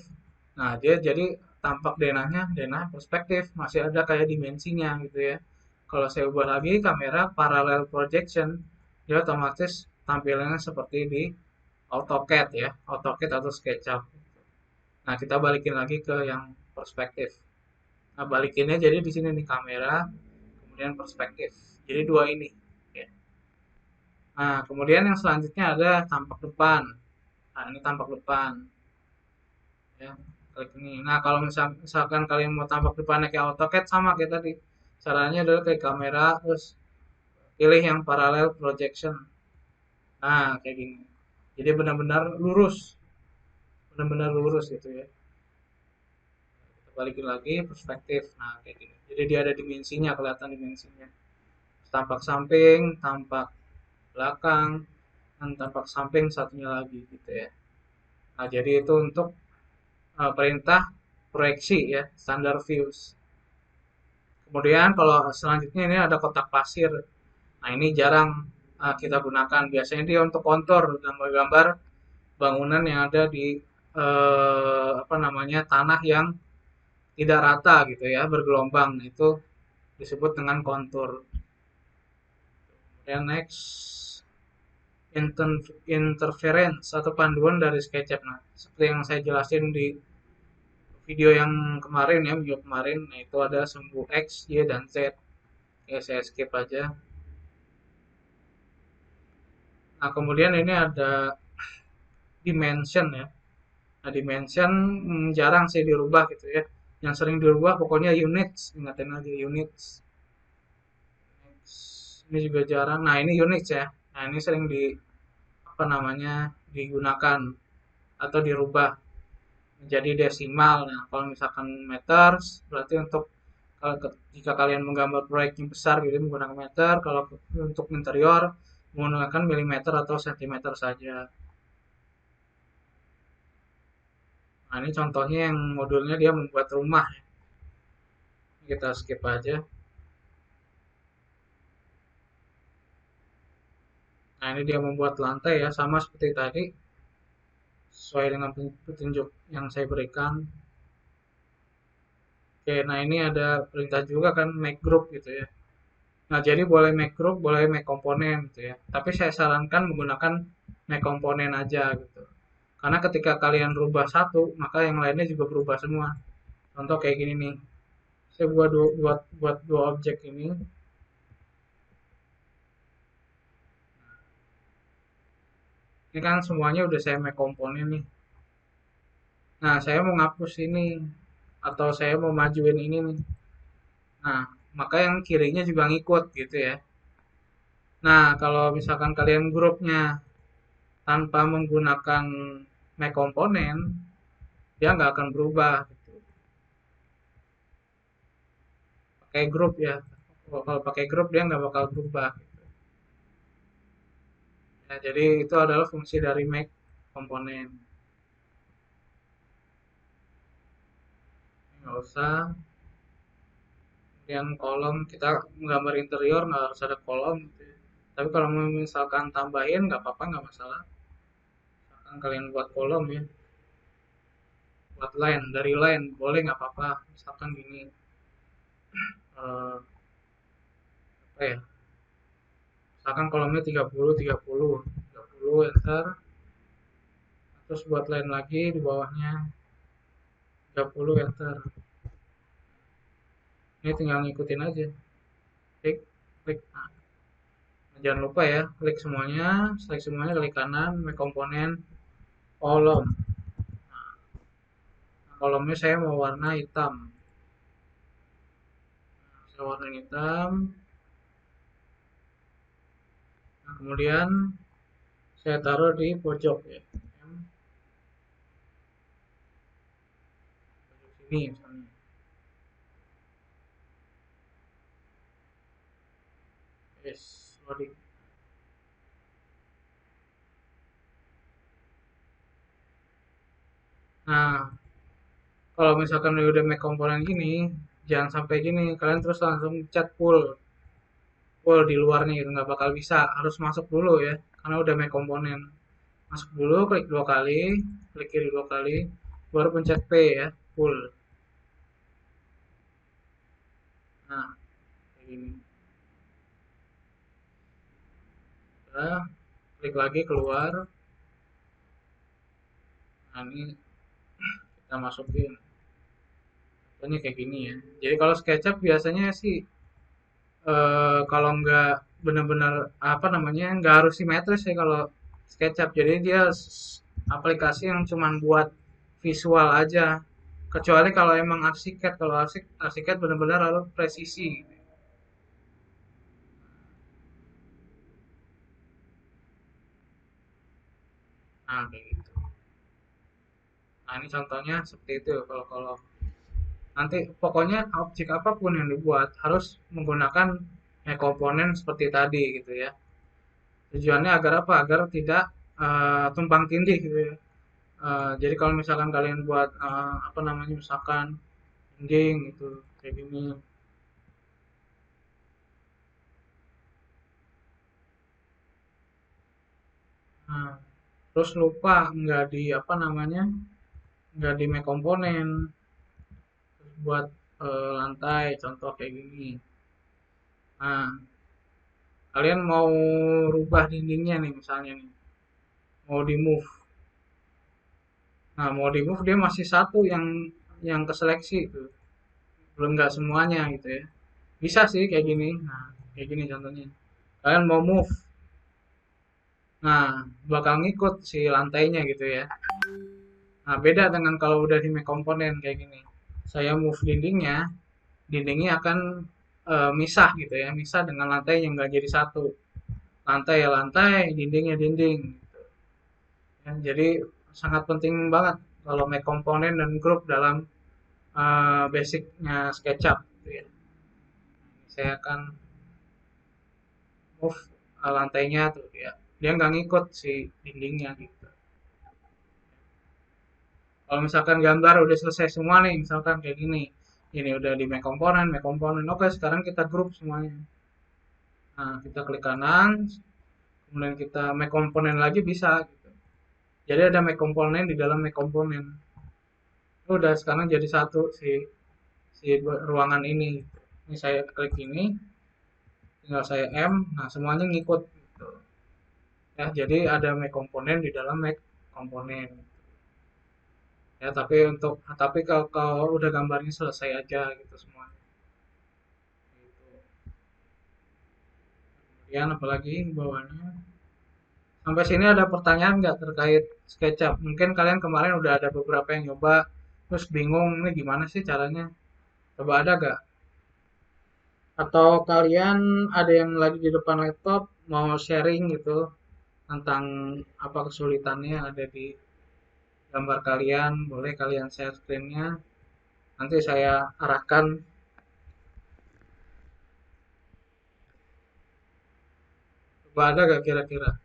nah dia jadi tampak denah perspektif, masih ada kayak dimensinya gitu ya. Kalau saya ubah lagi kamera parallel projection, dia otomatis tampilannya seperti di AutoCAD ya, AutoCAD atau SketchUp. Nah, kita balikin lagi ke yang perspektif. Nah, balikinnya jadi di sini nih kamera, kemudian perspektif. Jadi dua ini. Ya. Nah, kemudian yang selanjutnya ada tampak depan. Nah, ini tampak depan. Ya, klik ini. Nah, kalau misalkan kalian mau tampak depannya kayak AutoCAD sama kayak tadi. Caranya adalah klik kamera, terus pilih yang parallel projection. Nah, kayak gini. Jadi benar-benar lurus. Benar-benar lurus gitu ya. Kita balikin lagi perspektif. Nah, kayak gini. Jadi dia ada dimensinya, kelihatan dimensinya. Tampak samping, tampak belakang, dan tampak samping satunya lagi gitu ya. Nah, jadi itu untuk perintah proyeksi ya, standar views. Kemudian kalau selanjutnya ini ada kotak pasir. Nah, ini jarang kita gunakan. Biasanya dia untuk kontur, gambar-gambar bangunan yang ada di apa namanya tanah yang tidak rata gitu ya, bergelombang. Nah, itu disebut dengan kontur. Kemudian next interference atau panduan dari SketchUp. Nah, seperti yang saya jelasin di video yang kemarin ya, video kemarin, nah itu ada sumbu X, Y, dan Z. Ya, saya skip aja. Nah, kemudian ini ada dimension ya. Nah, dimension jarang sih dirubah gitu ya. Yang sering dirubah pokoknya units, ingatin aja units. Ini juga jarang. Nah, ini units ya. Nah, ini sering digunakan atau dirubah menjadi desimal. Nah, kalau misalkan meters berarti jika kalian menggambar proyek yang besar gitu menggunakan meter, kalau untuk interior menggunakan milimeter atau sentimeter saja. Nah, ini contohnya yang modulnya dia membuat rumah. Kita skip aja. Nah, ini dia membuat lantai ya, sama seperti tadi, sesuai dengan petunjuk yang saya berikan. Oke, nah ini ada perintah juga kan make group gitu ya. Nah, jadi boleh make group, boleh make komponen gitu ya. Tapi saya sarankan menggunakan make komponen aja gitu. Karena ketika kalian rubah satu, maka yang lainnya juga berubah semua. Contoh kayak gini nih. Saya buat dua objek ini. Ini kan semuanya udah saya make komponen nih. Nah, saya mau ngapus ini atau saya mau majuin ini nih. Nah, maka yang kirinya juga ngikut gitu ya. Nah, kalau misalkan kalian grupnya tanpa menggunakan make komponen, dia nggak akan berubah gitu. Pakai grup ya. Kalau pakai grup dia nggak bakal berubah. Ya, jadi itu adalah fungsi dari make komponen. Nggak usah. Kemudian kolom kita menggambar interior nggak harus ada kolom gitu ya. Tapi kalau misalkan tambahin nggak apa-apa, nggak masalah. Misalkan kalian buat kolom ya, buat line dari line boleh nggak apa-apa. Misalkan gini, apa ya? Misalkan kolomnya 30, 30, 30 enter. Terus buat line lagi di bawahnya 30 enter. Ini tinggal ngikutin aja. Klik, klik. Nah, jangan lupa ya, klik semuanya, select semuanya, klik kanan, make komponen, kolom. Nah, kolomnya saya mau warna hitam. Nah, saya warna hitam. Nah, kemudian saya taruh di pojok ya. Pojok sini misalnya. Yes, loading. Nah, kalau misalkan udah make komponen gini, jangan sampai gini, kalian terus langsung cat full di luarnya gitu, nggak bakal bisa, harus masuk dulu ya, karena udah make komponen. Masuk dulu, klik dua kali, klik kiri dua kali, baru pencet P ya, full. Nah, kayak gini. Udah, klik lagi keluar. Nah, ini kita masukin. Contohnya kayak gini ya. Jadi kalau SketchUp biasanya sih kalau nggak benar-benar apa namanya nggak harus simetris ya kalau SketchUp. Jadi dia aplikasi yang cuman buat visual aja. Kecuali kalau emang arsiket, kalau arsiket benar-benar harus presisi. Nah, kayak gitu. Nah, ini contohnya seperti itu kalau kalau nanti pokoknya objek apapun yang dibuat harus menggunakan komponen seperti tadi gitu ya. Tujuannya agar apa? Agar tidak tumpang tindih gitu ya. Jadi kalau misalkan kalian buat apa namanya misalkan dinding gitu kayak gini. Nah, terus lupa nggak di apa namanya nggak di make komponen terus buat lantai contoh kayak gini. Nah, kalian mau rubah dindingnya nih misalnya nih mau di move. Nah, mau di move dia masih satu yang keseleksi itu belum nggak semuanya gitu ya. Bisa sih kayak gini. Nah, kayak gini contohnya. Kalian mau move. Nah, bakal ngikut si lantainya gitu ya. Nah, beda dengan kalau udah di make komponen kayak gini. Saya move dindingnya, dindingnya akan misah gitu ya, misah dengan lantai yang nggak jadi satu. Lantai ya lantai, dindingnya dinding. Gitu. Ya, jadi sangat penting banget kalau make komponen dan grup dalam basicnya SketchUp. Gitu ya. Saya akan move lantainya tuh ya, dia nggak ngikut si dindingnya gitu. Kalau misalkan gambar udah selesai semua nih, misalkan kayak gini, ini udah di make komponen, oke sekarang kita grup semuanya. Nah, kita klik kanan, kemudian kita make komponen lagi bisa. Gitu. Jadi ada make komponen di dalam make komponen. Udah sekarang jadi satu si ruangan ini. Ini saya klik ini, tinggal saya M, nah semuanya ngikut. Gitu. Ya, jadi ada make komponen di dalam make komponen. Ya, tapi kalau udah gambarnya selesai aja gitu semuanya. Gitu. Kemudian apalagi bawahnya. Sampai sini ada pertanyaan nggak terkait SketchUp? Mungkin kalian kemarin udah ada beberapa yang nyoba, terus bingung ini gimana sih caranya? Coba ada nggak? Atau kalian ada yang lagi di depan laptop mau sharing gitu tentang apa kesulitannya ada di gambar kalian? Boleh kalian share screen-nya. Nanti saya arahkan. Coba ada nggak kira-kira?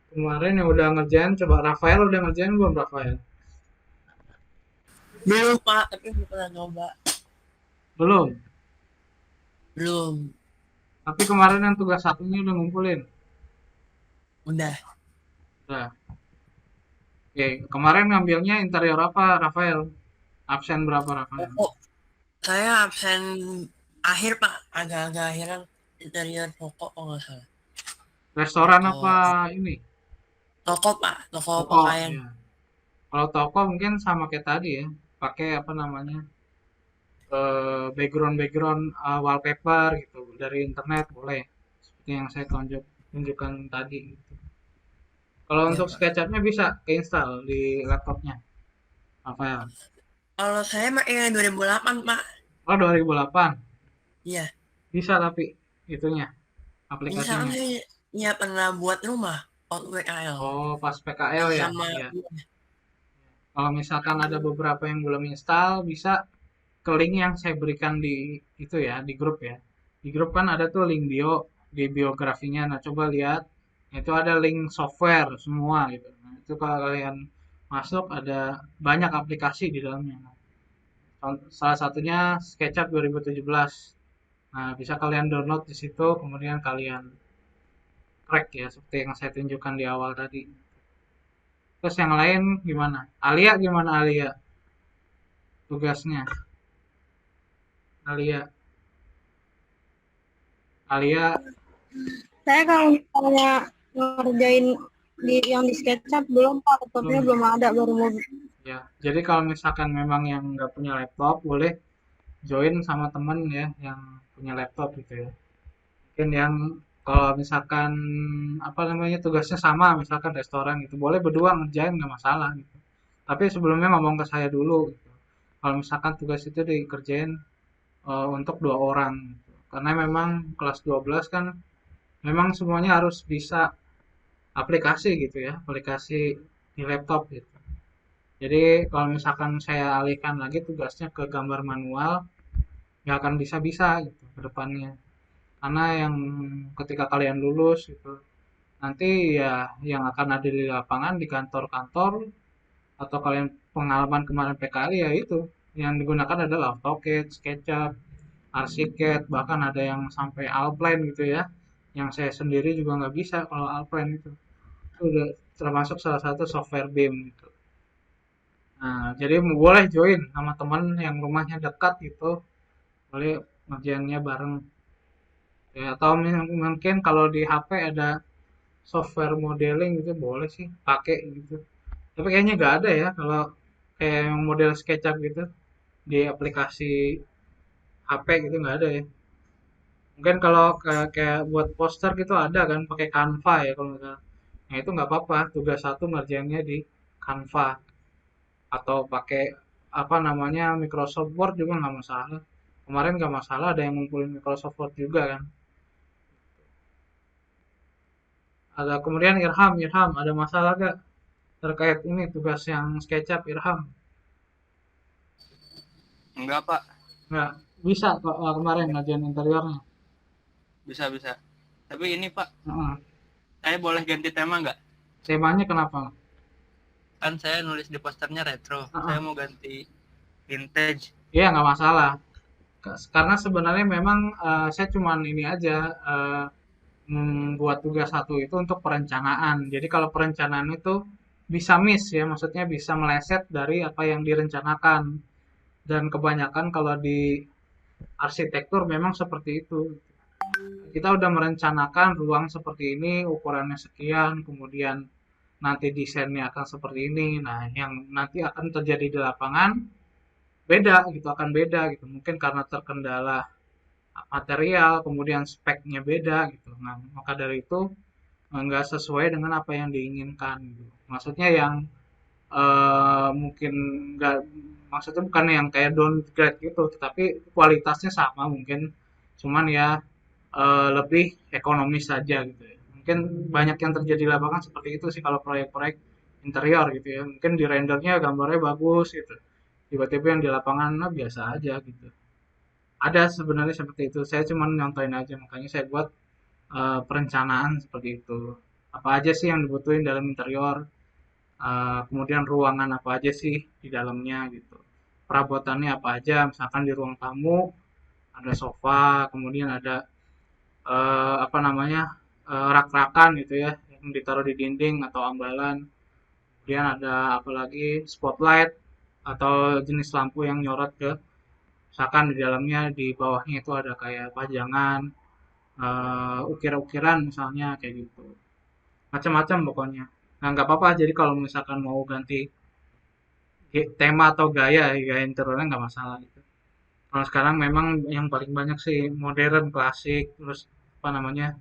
Kemarin yang udah ngerjain, coba Rafael udah ngerjain belum Rafael? Belum Pak, tapi belum pernah nyoba. Belum. Belum. Tapi kemarin yang tugas satunya udah ngumpulin. Udah. Udah. Oke, kemarin ngambilnya interior apa Rafael? Absen berapa Rafael? Pokok. Saya absen akhir Pak, agak-agak akhiran interior pokok kalau nggak salah. Restoran Toko, apa ini? toko Pak, toko Toko. pakaian. Ya. Kalau toko mungkin sama kayak tadi ya. Pakai apa namanya? Background wallpaper gitu dari internet boleh. Seperti yang saya tunjukkan tadi gitu. Kalau Ya untuk Pak. SketchUp-nya bisa keinstall di laptopnya, Rafael. Kalau saya mah yang 2008 Pak. Oh, 2008. Iya. Bisa tapi itunya, Bisa kan aplikasinya. saya ya pernah buat rumah WKL Oh, pas PKL ya. sama Iya. Kalau misalkan ada beberapa yang belum install, bisa ke link yang saya berikan di itu ya, di grup ya. Di grup kan ada tuh link bio di biografinya. Nah, coba lihat. Itu ada link software semua gitu. Nah, itu kalau kalian masuk ada banyak aplikasi di dalamnya. Salah satunya SketchUp 2017. Nah, bisa kalian download di situ, kemudian kalian crack ya, seperti yang saya tunjukkan di awal tadi. Terus yang lain gimana? Alia gimana Alia? Tugasnya. Alia. Alia, Saya kalau misalnya ngerjain yang di SketchUp belum Pak, laptopnya belum. belum ada, baru mau. Ya, jadi kalau misalkan memang yang nggak punya laptop, boleh join sama temen ya, yang punya laptop gitu ya. Mungkin yang kalau misalkan apa namanya tugasnya sama, misalkan restoran gitu, boleh berdua ngerjain nggak masalah gitu. Tapi sebelumnya ngomong ke saya dulu gitu. Kalau misalkan tugas itu dikerjain untuk 2 orang gitu. Karena memang kelas 12 kan memang semuanya harus bisa aplikasi gitu ya, aplikasi di laptop gitu. Jadi kalau misalkan saya alihkan lagi tugasnya ke gambar manual, nggak akan bisa-bisa gitu ke depannya. Karena yang ketika kalian lulus gitu, nanti ya yang akan ada di lapangan di kantor-kantor atau kalian pengalaman kemarin PKL ya itu yang digunakan adalah AutoCAD, SketchUp, Archicad, bahkan ada yang sampai Alpine gitu ya. Yang saya sendiri juga nggak bisa kalau Alpine itu. Itu udah termasuk salah satu software BIM gitu. Nah, jadi boleh join sama teman yang rumahnya dekat gitu, boleh ngerjainnya bareng. Ya, atau mungkin kalau di HP ada software modeling gitu boleh sih pakai gitu. Tapi kayaknya nggak ada ya kalau kayak yang model SketchUp gitu di aplikasi HP gitu nggak ada ya. Mungkin kalau kayak buat poster gitu ada kan pakai Canva ya kalau nggak salah. Nah itu nggak apa-apa. Tugas satu ngerjainnya di Canva atau pakai apa namanya Microsoft Word juga nggak masalah. Kemarin nggak masalah ada yang ngumpulin Microsoft Word juga kan. Ada kemudian Irham ada masalah gak terkait ini tugas yang SketchUp Irham? Enggak Pak, Nggak bisa kok kemarin ngajarin interiornya. bisa bisa. Tapi ini Pak, Heeh. Saya boleh ganti tema nggak? Temanya kenapa? Kan saya nulis di posternya retro. Saya mau ganti vintage. Iya, nggak masalah. Karena sebenarnya memang saya cuman ini aja membuat tugas satu itu untuk perencanaan. Jadi kalau perencanaan itu bisa miss ya, maksudnya bisa meleset dari apa yang direncanakan. Dan kebanyakan kalau di arsitektur memang seperti itu. Kita udah merencanakan ruang seperti ini, ukurannya sekian, kemudian nanti desainnya akan seperti ini. Nah, yang nanti akan terjadi di lapangan beda gitu, akan beda gitu. Mungkin karena terkendala material, kemudian speknya beda gitu. Nah, maka dari itu nggak sesuai dengan apa yang diinginkan gitu. Maksudnya yang mungkin nggak, maksudnya bukan yang kayak downgrade gitu, tetapi kualitasnya sama mungkin, cuman ya lebih ekonomis saja gitu ya. Mungkin banyak yang terjadi di lapangan seperti itu sih kalau proyek-proyek interior gitu ya. Mungkin di rendernya gambarnya bagus gitu. Tiba-tiba yang di lapangan nah, biasa aja gitu. Ada sebenarnya seperti itu. Saya cuma nyontoin aja, makanya saya buat perencanaan seperti itu. Apa aja sih yang dibutuhin dalam interior, kemudian ruangan apa aja sih di dalamnya gitu. Perabotannya apa aja, misalkan di ruang tamu ada sofa, kemudian ada apa namanya rak-rakan gitu ya yang ditaruh di dinding atau ambalan. Kemudian ada apalagi spotlight atau jenis lampu yang nyorot ke, misalkan di dalamnya di bawahnya itu ada kayak pajangan, ukir-ukiran misalnya kayak gitu. Macam-macam pokoknya. Nah, nggak apa-apa. Jadi kalau misalkan mau ganti tema atau gaya interiornya nggak masalah gitu. Kalau sekarang memang yang paling banyak sih modern, klasik, terus apa namanya?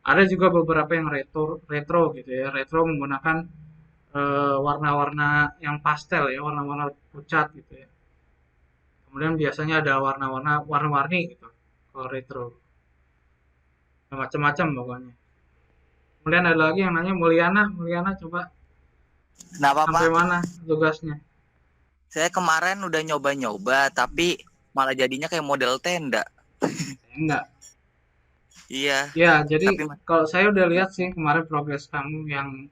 Ada juga beberapa yang retro gitu ya. Retro menggunakan warna-warna yang pastel ya, warna-warna pucat gitu ya. Kemudian biasanya ada warna-warna warna-warni gitu. Kalau retro, nah, macam-macam pokoknya. Kemudian ada lagi yang nanya Mulyana, Mulyana coba Kenapa sampai Pak? mana tugasnya? Saya kemarin udah nyoba-nyoba, tapi malah jadinya kayak model tenda. Enggak. Iya, Ya, jadi tapi kalau saya udah lihat sih kemarin progres kamu yang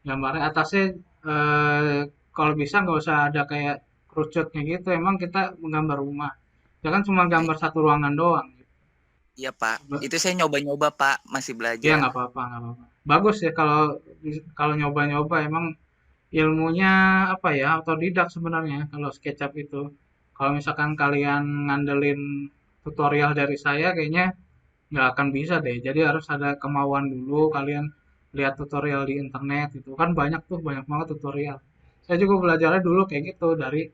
gambarnya atasnya eh, kalau bisa nggak usah ada kayak kerucutnya gitu. Emang kita menggambar rumah. Ya kan cuma gambar satu ruangan doang. iya Pak. Itu saya nyoba-nyoba Pak, masih Ya belajar. nggak apa-apa, nggak apa-apa. Bagus ya kalau kalau nyoba-nyoba emang ilmunya apa ya otodidak sebenarnya kalau SketchUp itu. Kalau misalkan kalian ngandelin tutorial dari saya kayaknya nggak akan bisa deh. Jadi harus ada kemauan dulu kalian lihat tutorial di internet itu kan banyak tuh banyak banget tutorial. Saya juga belajarnya dulu kayak gitu dari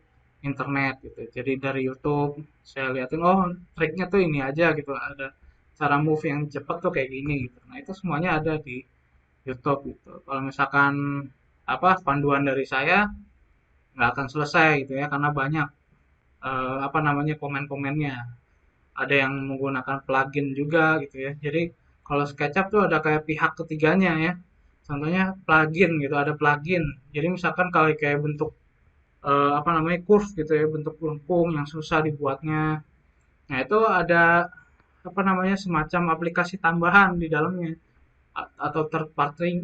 internet gitu. Jadi dari YouTube saya liatin oh triknya tuh ini aja gitu. Ada cara move yang cepat tuh kayak gini gitu. Nah itu semuanya ada di YouTube gitu. Kalau misalkan apa panduan dari saya nggak akan selesai gitu ya karena banyak apa namanya komen-komennya. Ada yang menggunakan plugin juga gitu ya. Jadi kalau SketchUp tuh ada kayak pihak ketiganya ya. Contohnya plugin gitu, ada plugin. Jadi misalkan kalau kayak bentuk apa namanya curve gitu ya, bentuk lengkung yang susah dibuatnya. Nah, itu ada apa namanya semacam aplikasi tambahan di dalamnya atau third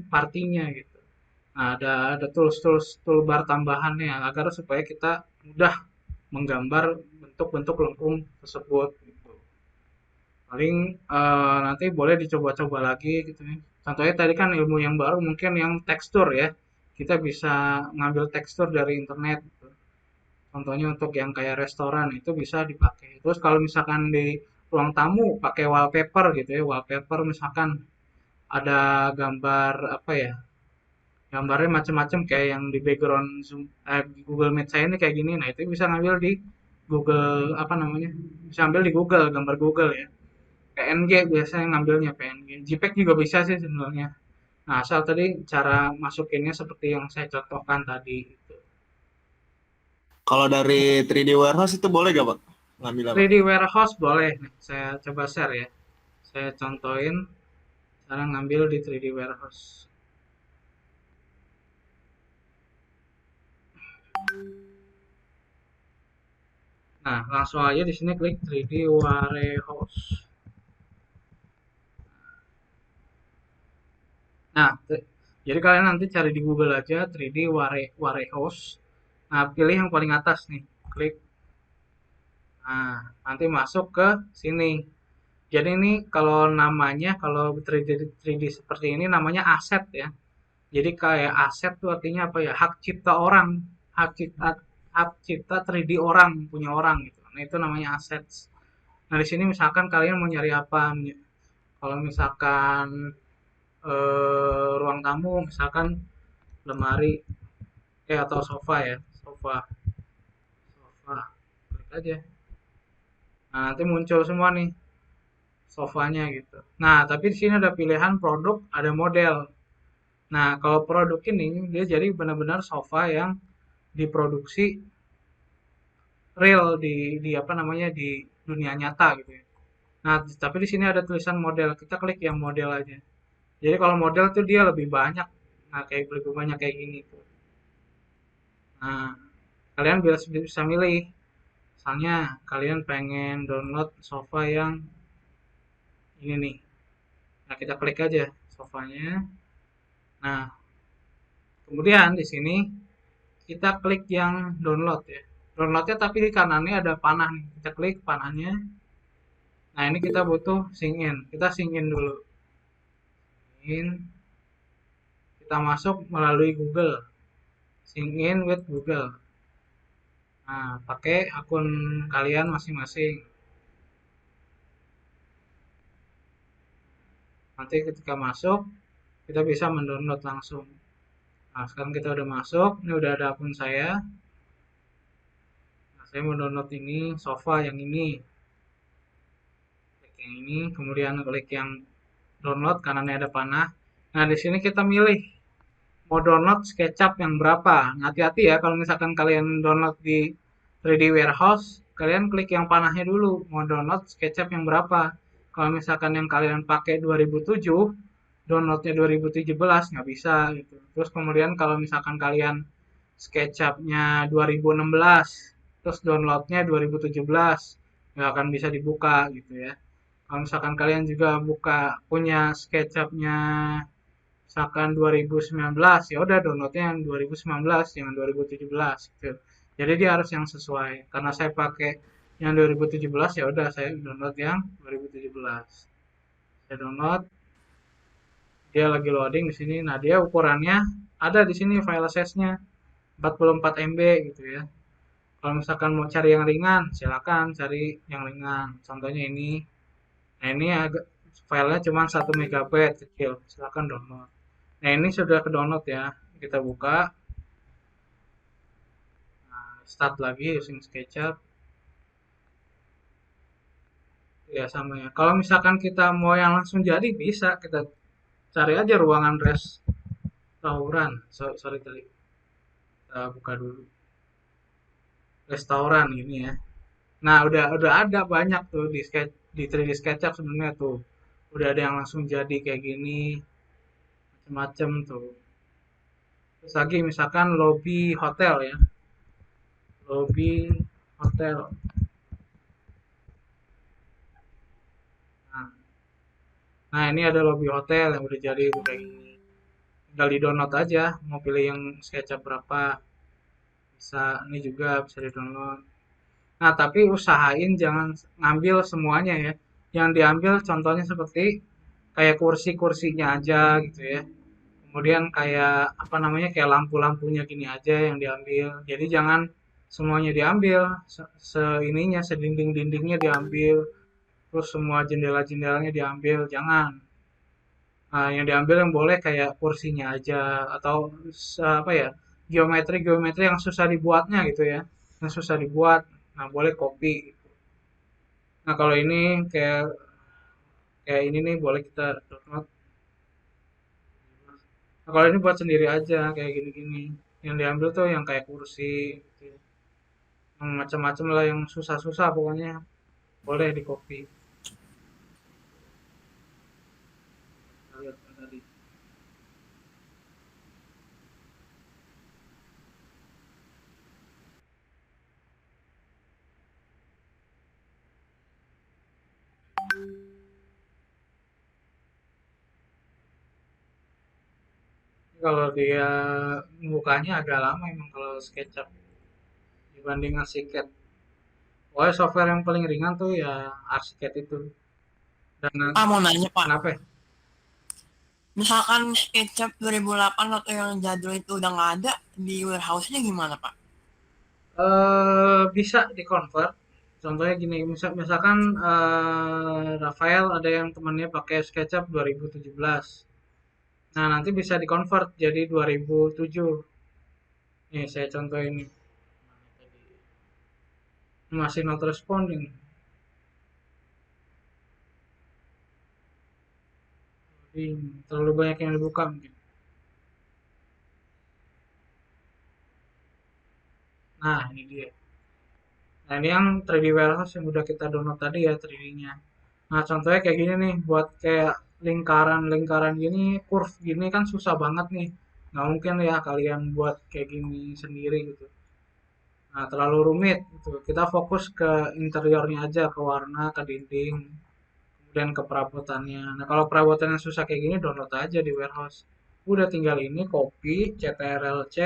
partinya gitu. Nah, ada tools-tools toolbar tambahannya agar supaya kita mudah menggambar bentuk-bentuk lengkung tersebut gitu. Paling nanti boleh dicoba-coba lagi gitu ya. Contohnya tadi kan ilmu yang baru mungkin yang tekstur ya. Kita bisa ngambil tekstur dari internet gitu. Contohnya untuk yang kayak restoran itu bisa dipakai. Terus kalau misalkan di ruang tamu pakai wallpaper gitu ya, wallpaper misalkan ada gambar apa ya? Gambarnya macam-macam kayak yang di background Zoom, Google Meet saya ini kayak gini. Nah, itu bisa ngambil di Google apa namanya? Bisa ambil di Google, gambar Google ya. PNG biasanya ngambilnya PNG. JPEG juga bisa sih sebenarnya. Nah, asal tadi cara masukinnya seperti yang saya contohkan tadi. Gitu. Kalau dari 3D warehouse itu boleh gak, Pak? Ngambil apa? 3D warehouse boleh nih. Saya coba share ya. Saya contohin cara ngambil di 3D warehouse. Nah, langsung aja di sini klik 3D warehouse. Nah, jadi kalian nanti cari di Google aja 3D Warehouse. Nah, pilih yang paling atas nih, klik. Nah, nanti masuk ke sini. Jadi ini kalau namanya, kalau 3D seperti ini namanya aset ya. Jadi kayak aset tuh artinya apa ya? Hak cipta orang, hak cipta 3D orang, punya orang gitu. Nah, itu namanya aset. Nah, di sini misalkan kalian mau nyari apa? Kalau misalkan ruang tamu, misalkan lemari, atau sofa ya, sofa, klik aja. Nah, nanti muncul semua nih sofanya gitu. Nah, tapi di sini ada pilihan produk, ada model. Nah, kalau produk ini dia jadi benar-benar sofa yang diproduksi real di apa namanya di dunia nyata gitu ya. Nah, tapi di sini ada tulisan model. Kita klik yang model aja. Jadi kalau model tuh dia lebih banyak. Nah, kayak lebih banyak kayak gini tuh. Nah, kalian bisa milih. Misalnya kalian pengen download sofa yang ini nih. Nah, kita klik aja sofanya. Nah, kemudian di sini kita klik yang download ya. Downloadnya tapi di kanannya ada panah nih. Kita klik panahnya. Nah, ini kita butuh sign in. Kita sign in dulu. In. Kita masuk melalui Google. Sign in with Google. Nah, pakai akun kalian masing-masing. Nanti ketika masuk, kita bisa mendownload langsung. Nah, sekarang kita udah masuk. Ini udah ada akun saya. Nah, saya mau download ini, sofa yang ini. Klik yang ini, kemudian klik yang download, kanannya ada panah. Nah, di sini kita milih mau download SketchUp yang berapa. Nah, hati-hati ya kalau misalkan kalian download di 3D Warehouse, kalian klik yang panahnya dulu, mau download SketchUp yang berapa. Kalau misalkan yang kalian pakai 2007, downloadnya 2017 nggak bisa gitu. Terus kemudian kalau misalkan kalian SketchUp-nya 2016, terus downloadnya 2017, nggak akan bisa dibuka gitu ya. Kalau misalkan kalian juga punya SketchUp-nya misalkan 2019, ya udah downloadnya yang 2019, jangan 2017 gitu. Jadi dia harus yang sesuai. Karena saya pakai yang 2017, ya udah saya download yang 2017. Saya download, dia lagi loading di sini. Nah, dia ukurannya ada di sini file size-nya 44 MB gitu ya. Kalau misalkan mau cari yang ringan, silakan cari yang ringan. Contohnya ini. Nah, ini agak filenya cuma 1 MB kecil. Silakan download. Nah, ini sudah ke download ya. Kita buka. Nah, start lagi using SketchUp. Ya sama ya. Kalau misalkan kita mau yang langsung jadi bisa kita cari aja ruangan restoran. Sorry tadi. Kita buka dulu. Restoran ini ya. Nah, udah ada banyak tuh di 3D SketchUp sebenarnya tuh. Udah ada yang langsung jadi kayak gini, macam-macam tuh. Terus lagi misalkan lobby hotel ya. Lobby hotel. Nah, nah, ini ada lobby hotel yang udah jadi tuh kayak gini. Tinggal di download aja, mau pilih yang SketchUp berapa. Bisa, ini juga bisa di download. Nah, tapi usahain jangan ngambil semuanya ya. Yang diambil contohnya seperti kayak kursi-kursinya aja gitu ya. Kemudian kayak apa namanya kayak lampu-lampunya gini aja yang diambil. Jadi jangan semuanya diambil, ininya sedinding-dindingnya diambil, terus semua jendela-jendelanya diambil, jangan. Nah, yang diambil yang boleh kayak kursinya aja atau apa ya geometri-geometri yang susah dibuatnya gitu ya, yang susah dibuat. Nah, boleh copy. Nah, kalau ini kayak kayak ini nih boleh kita download. Nah, kalau ini buat sendiri aja kayak gini-gini. Yang diambil tuh yang kayak kursi, gitu ya. Yang macam-macam lah yang susah-susah pokoknya boleh di copy. Kita lihat yang tadi. Kalau dia bukanya agak lama emang kalau SketchUp dibanding Archicad. Pokoknya software yang paling ringan tuh ya Archicad itu. Dan Pak mau nanya Pak, kenapa ya? misalkan SketchUp 2008 atau yang jadul itu udah nggak ada di warehouse-nya gimana Pak? Bisa di-convert. Contohnya gini, misalkan Rafael ada yang temannya pakai SketchUp 2017. Nah, nanti bisa di-convert jadi 2007. Nih, saya contoh ini. Masih not responding. Jadi, terlalu banyak yang dibuka mungkin. Nah, ini dia. Nah, ini yang 3D Warehouse yang udah kita download tadi ya 3D-nya. Nah, contohnya kayak gini nih, buat kayak lingkaran-lingkaran gini, curve gini kan susah banget nih. Nggak mungkin ya kalian buat kayak gini sendiri gitu. Nah, terlalu rumit gitu. Kita fokus ke interiornya aja, ke warna, ke dinding, kemudian ke perabotannya. Nah, kalau perabotannya susah kayak gini, download aja di warehouse. Udah tinggal ini, copy, CTRL-C,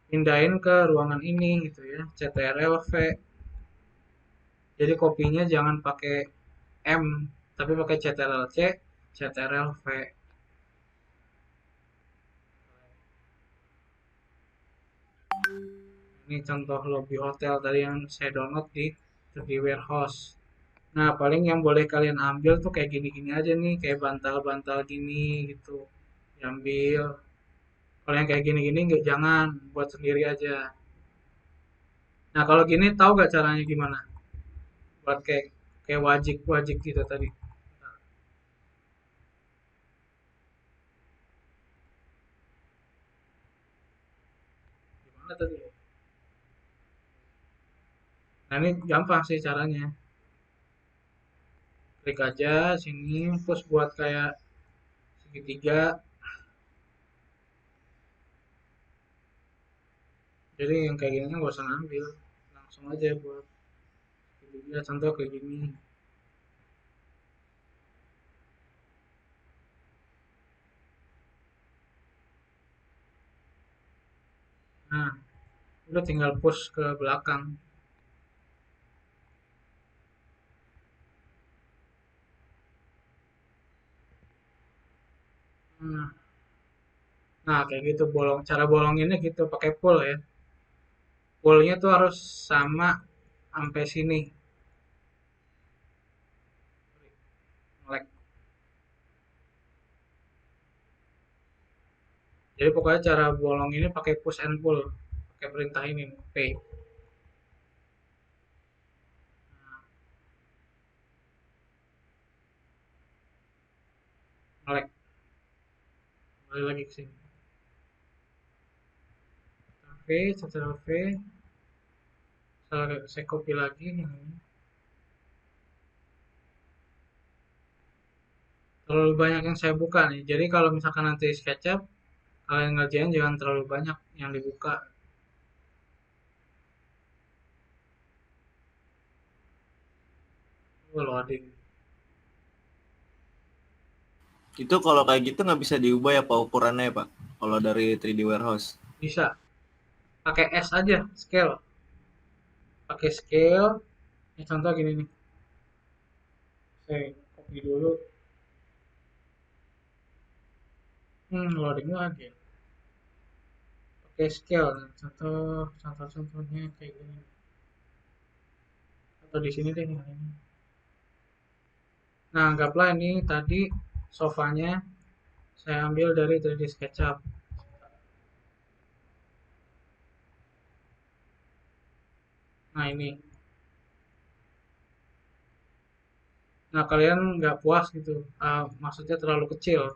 pindahin ke ruangan ini gitu ya, CTRL-V. Jadi kopinya jangan pakai M, tapi pakai CTRL-C, CTRL-V. Ini contoh lobby hotel tadi yang saya download di warehouse. Nah, paling yang boleh kalian ambil tuh kayak gini-gini aja nih, kayak bantal-bantal gini gitu. Diambil. Kalau yang kayak gini-gini nggak, jangan, buat sendiri aja. Nah, kalau gini tahu gak caranya gimana? Buat kayak kayak wajik-wajik gitu tadi. Gimana tadi? Nah, ini gampang sih caranya. Klik aja sini, terus buat kayak segitiga. Jadi yang kayak gini kan gak usah ngambil, langsung aja buat segitiga. Contoh kayak gini. Nah, udah tinggal push ke belakang. Nah, nah kayak gitu bolong. Cara bolonginnya gitu pakai pull ya. Pullnya tuh harus sama sampai sini. Melek. Jadi pokoknya cara bolong ini pakai push and pull, pakai perintah ini P. Melek. Balik lagi ke sini. V, Ctrl V. Saya copy lagi yang ini. Terlalu banyak yang saya buka nih. Jadi kalau misalkan nanti SketchUp, kalian ngerjain jangan terlalu banyak yang dibuka. Loading. Itu kalau kayak gitu nggak bisa diubah ya Pak ukurannya ya Pak? Kalau dari 3D Warehouse. Bisa. Pakai S aja, scale. Pakai scale. Ini contoh gini nih. Saya copy dulu. Loading lagi. Pakai scale. Contoh-contohnya kayak gini. Atau di sini deh. Ini. Nah, anggaplah ini tadi sofanya saya ambil dari 3D SketchUp. Nah, ini. Nah, kalian nggak puas gitu. Maksudnya terlalu kecil.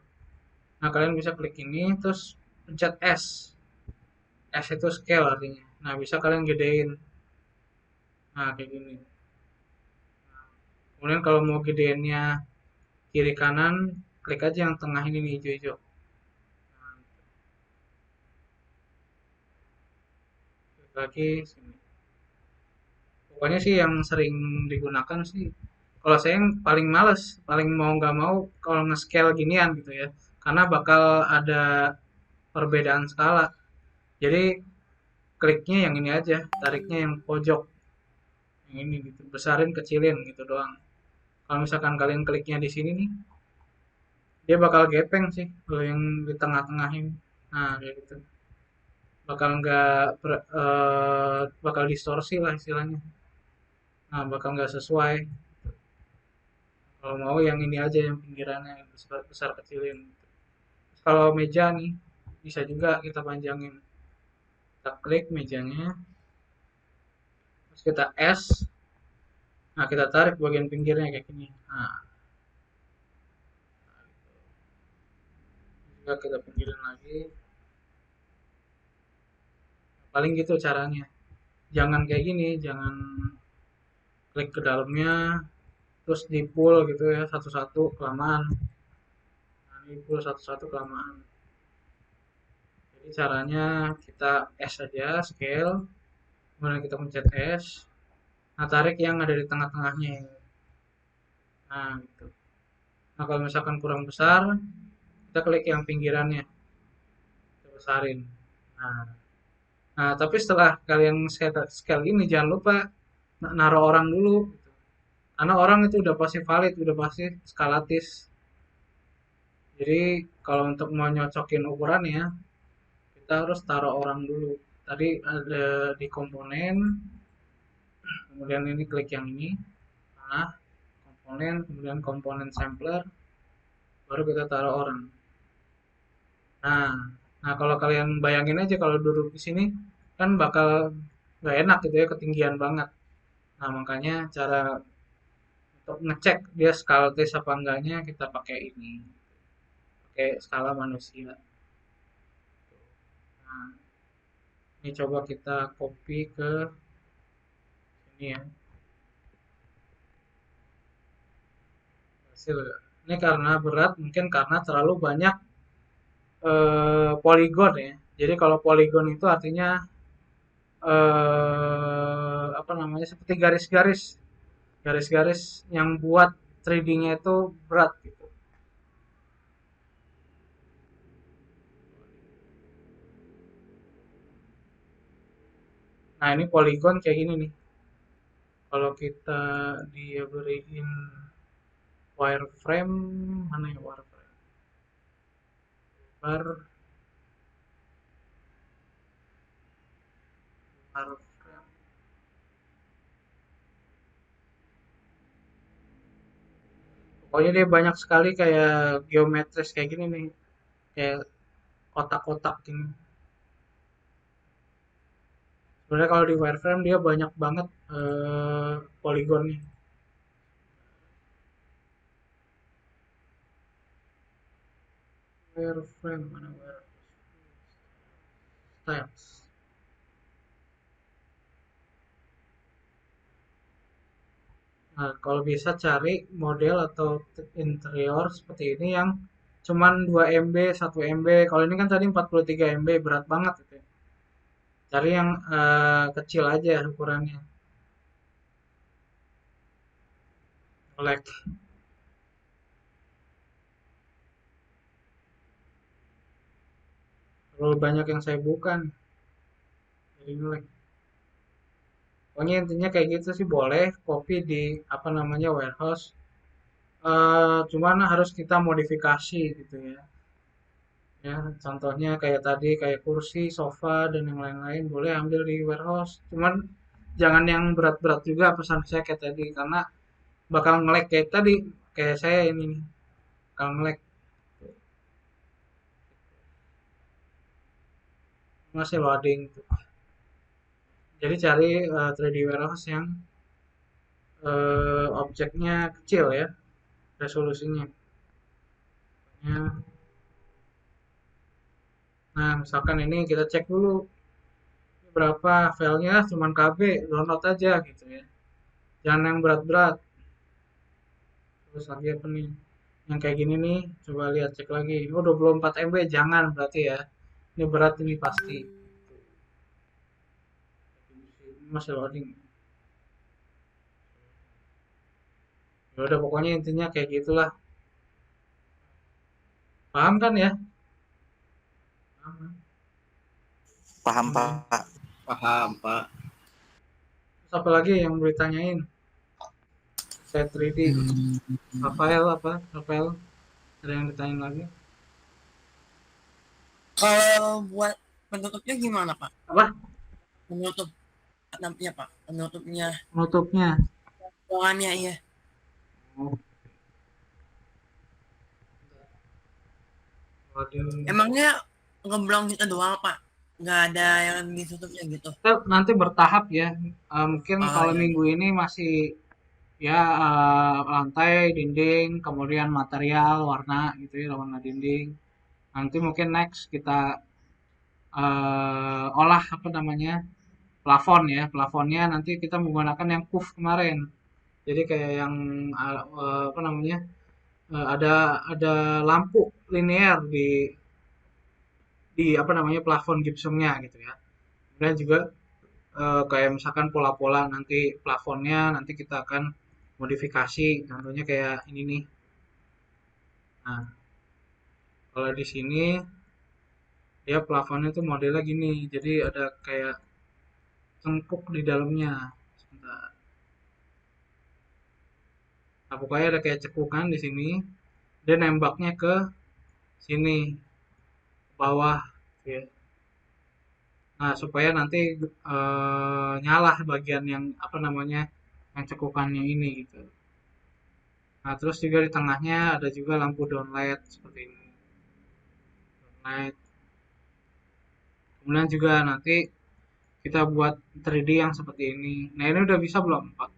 Nah, kalian bisa klik ini, terus pencet S. S itu scale artinya. Nah, bisa kalian gedein. Nah, kayak gini. Kemudian kalau mau gedeinnya kiri kanan, klik aja yang tengah ini nih, hijau-hijau. Nah, klik lagi sini. Pokoknya sih yang sering digunakan sih. Kalau saya yang paling males, paling mau nggak mau kalau nge-scale ginian gitu ya. karena bakal ada perbedaan skala. Jadi kliknya yang ini aja, tariknya yang pojok, yang ini gitu, besarin kecilin gitu doang. Kalau misalkan kalian kliknya di sini nih, dia bakal gepeng sih kalau yang di tengah-tengah ini. Nah, kayak gitu. Bakal nggak bakal distorsi lah istilahnya. Nah, bakal nggak sesuai. Kalau mau yang ini aja yang pinggirannya yang besar, besar kecilin. Terus kalau meja nih bisa juga kita panjangin. Kita klik mejanya, terus kita S. Nah, kita tarik bagian pinggirnya kayak gini. Nah, juga kita pinggirin lagi. Paling gitu caranya. Jangan kayak gini, jangan klik ke dalamnya terus di pull gitu ya satu-satu kelamaan. Nah, di pull satu-satu kelamaan. Jadi caranya kita S aja scale, kemudian kita pencet S. Nah, tarik yang ada di tengah-tengahnya. Nah, gitu. Nah, kalau misalkan kurang besar, kita klik yang pinggirannya, kita besarin. Nah, tapi setelah kalian scale ini jangan lupa naruh orang dulu. Karena orang itu udah pasti valid, udah pasti skalatis. Jadi kalau untuk mau nyocokin ukurannya, kita harus taruh orang dulu. Tadi ada di komponen, kemudian ini klik yang ini, nah komponen, kemudian komponen sampler, baru kita taruh orang. Nah, kalau kalian bayangin aja kalau duduk di sini kan bakal nggak enak gitu ya, ketinggian banget. Nah, makanya cara untuk ngecek dia skalatis apa enggaknya kita pakai ini, pakai skala manusia. Nah, ini coba kita copy ke sini ya. Hasil. Ini karena berat, mungkin karena terlalu banyak poligon ya. Jadi kalau poligon itu artinya apa namanya seperti garis-garis, garis-garis yang buat 3D-nya itu berat gitu. Nah, ini poligon kayak gini nih. Kalau kita dia beriin wireframe, mana ya wireframe? Wireframe. Pokoknya dia banyak sekali kayak geometris kayak gini nih, kayak kotak-kotak gini. Sebenarnya kalau di wireframe dia banyak banget poligonnya. Wireframe mana wireframe? Styles. Nah, kalau bisa cari model atau interior seperti ini yang cuman 2 MB, 1 MB. Kalau ini kan tadi 43 MB, berat banget gitu ya. Cari yang kecil aja ukurannya. Lag. Terlalu banyak yang saya buka nih. Jadi lag. Pokoknya intinya kayak gitu sih boleh copy di apa namanya warehouse. Cuman harus kita modifikasi gitu ya. Ya, contohnya kayak tadi kayak kursi, sofa dan yang lain-lain boleh ambil di warehouse. Cuman jangan yang berat-berat juga pesan saya kayak tadi karena bakal nge-lag kayak tadi kayak saya ini nih. Bakal nge-lag. Masih loading tuh. Jadi cari 3D warehouse yang objeknya kecil ya resolusinya. Ya. Nah, misalkan ini kita cek dulu berapa filenya, cuman KB, download aja gitu ya. Jangan yang berat-berat. Terus lagi apa nih? Yang kayak gini nih, coba lihat cek lagi. Oh, 24 MB, jangan berarti ya. Ini berat ini pasti. Ini masih loading. Ya udah pokoknya intinya kayak gitulah. Paham kan ya? Paham kan? Paham, Oke. Pak. Paham, Pak. Terus apa lagi yang mau ditanyain? Saya 3D. Rafael apa? Rafael, ada yang ditanyain lagi? Kalau buat penutupnya gimana Pak? Apa? Penutup namanya Pak, penutupnya Penutupnya. ruangannya iya. Oh, waduh. Emangnya ngeblong gitu doang Pak? Nggak ada yang ditutupnya gitu? Kita nanti bertahap ya. Mungkin Oh kalau iya, iya. minggu ini masih ya lantai, dinding, kemudian material, warna gitu ya, warna dinding. Nanti mungkin next kita olah apa namanya plafon ya. Plafonnya nanti kita menggunakan yang puff kemarin. Jadi kayak yang apa namanya ada lampu linear di apa namanya plafon gypsumnya gitu ya. Kemudian juga kayak misalkan pola-pola nanti plafonnya nanti kita akan modifikasi. Contohnya kayak ini nih. Nah, kalau di sini dia plafonnya tuh modelnya gini. Jadi ada kayak cengkuk di dalamnya. Sebentar. Nah, pokoknya ada kayak cekukan di sini. Dia nembaknya ke sini, bawah. Ya. Nah, supaya nanti nyala bagian yang apa namanya yang cekukannya ini gitu. Nah, terus juga di tengahnya ada juga lampu downlight seperti ini. Downlight. Kemudian juga nanti kita buat 3D yang seperti ini. Nah, ini udah bisa belum, Pak?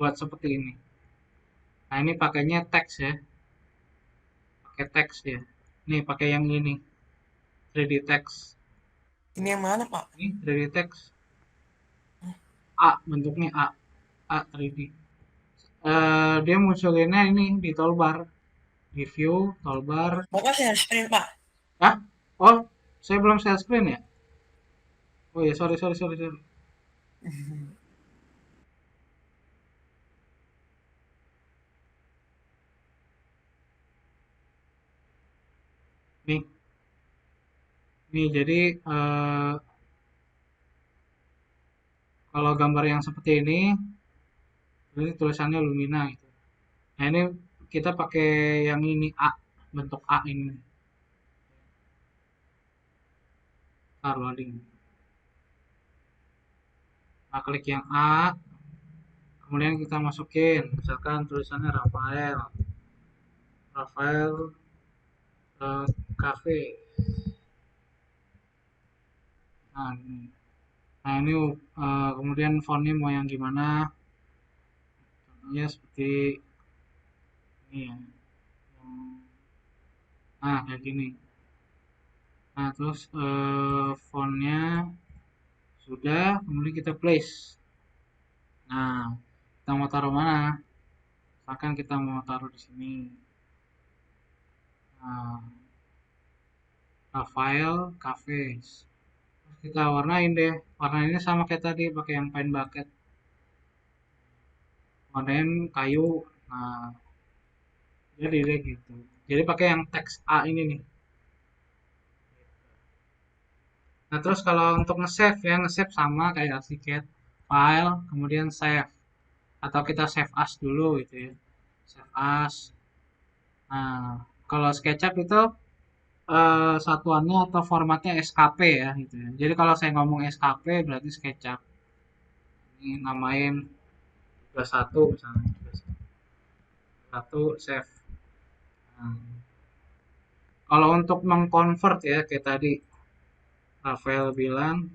Buat seperti ini. Nah, ini pakainya teks ya. Pakai teks ya. Nih, pakai yang ini. 3D teks. Ini yang mana Pak? Ini 3D teks. A, bentuknya A. A 3D. Dia munculinnya ini di toolbar. Di view, toolbar. Bapak share screen Pak. Hah? Oh, saya belum share screen ya? Oh ya, sorry. Nih, nih jadi kalau gambar yang seperti ini tulisannya Lumina gitu. Nah ini kita pakai yang ini A, bentuk A ini. Ntar loading. Nah, klik yang A, kemudian kita masukin, misalkan tulisannya Rafael, Rafael Cafe. Nah ini, nah ini kemudian fontnya mau yang gimana? Contohnya seperti ini ya. Nah kayak gini. Nah terus fontnya sudah, kemudian kita place. Nah, kita mau taruh mana? Misalkan kita mau taruh di sini. Nah, Rafael Cafes. Terus kita warnain deh. Warnainnya sama kayak tadi, pakai yang paint bucket. Warnain kayu. Nah, jadi deh gitu. Jadi pakai yang teks A ini nih. Nah, terus kalau untuk nge-save ya, nge-save sama kayak Archicad. File, kemudian save. Atau kita save as dulu gitu ya. Save as. Nah, kalau SketchUp itu satuannya atau formatnya SKP ya gitu ya. Jadi kalau saya ngomong SKP berarti SketchUp. Ini namain 21 misalnya. 21 save. Nah, kalau untuk mengconvert ya kayak tadi Rafael bilang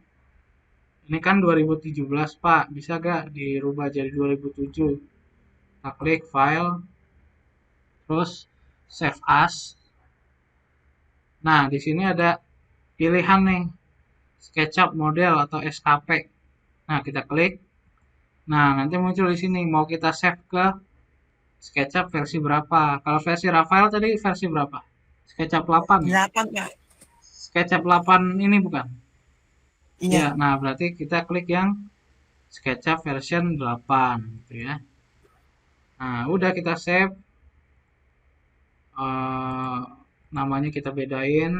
ini kan 2017 Pak, bisa gak dirubah jadi 2007? Kita klik file, terus save as. Nah, di sini ada pilihan nih, SketchUp model atau SKP. Nah, kita klik. Nah, nanti muncul di sini mau kita save ke SketchUp versi berapa. Kalau versi Rafael tadi versi berapa? SketchUp 8 ya? 8 Pak. SketchUp 8 ini bukan? Iya. Ya, nah berarti kita klik yang SketchUp version 8 gitu ya. Nah, udah kita save. namanya kita bedain,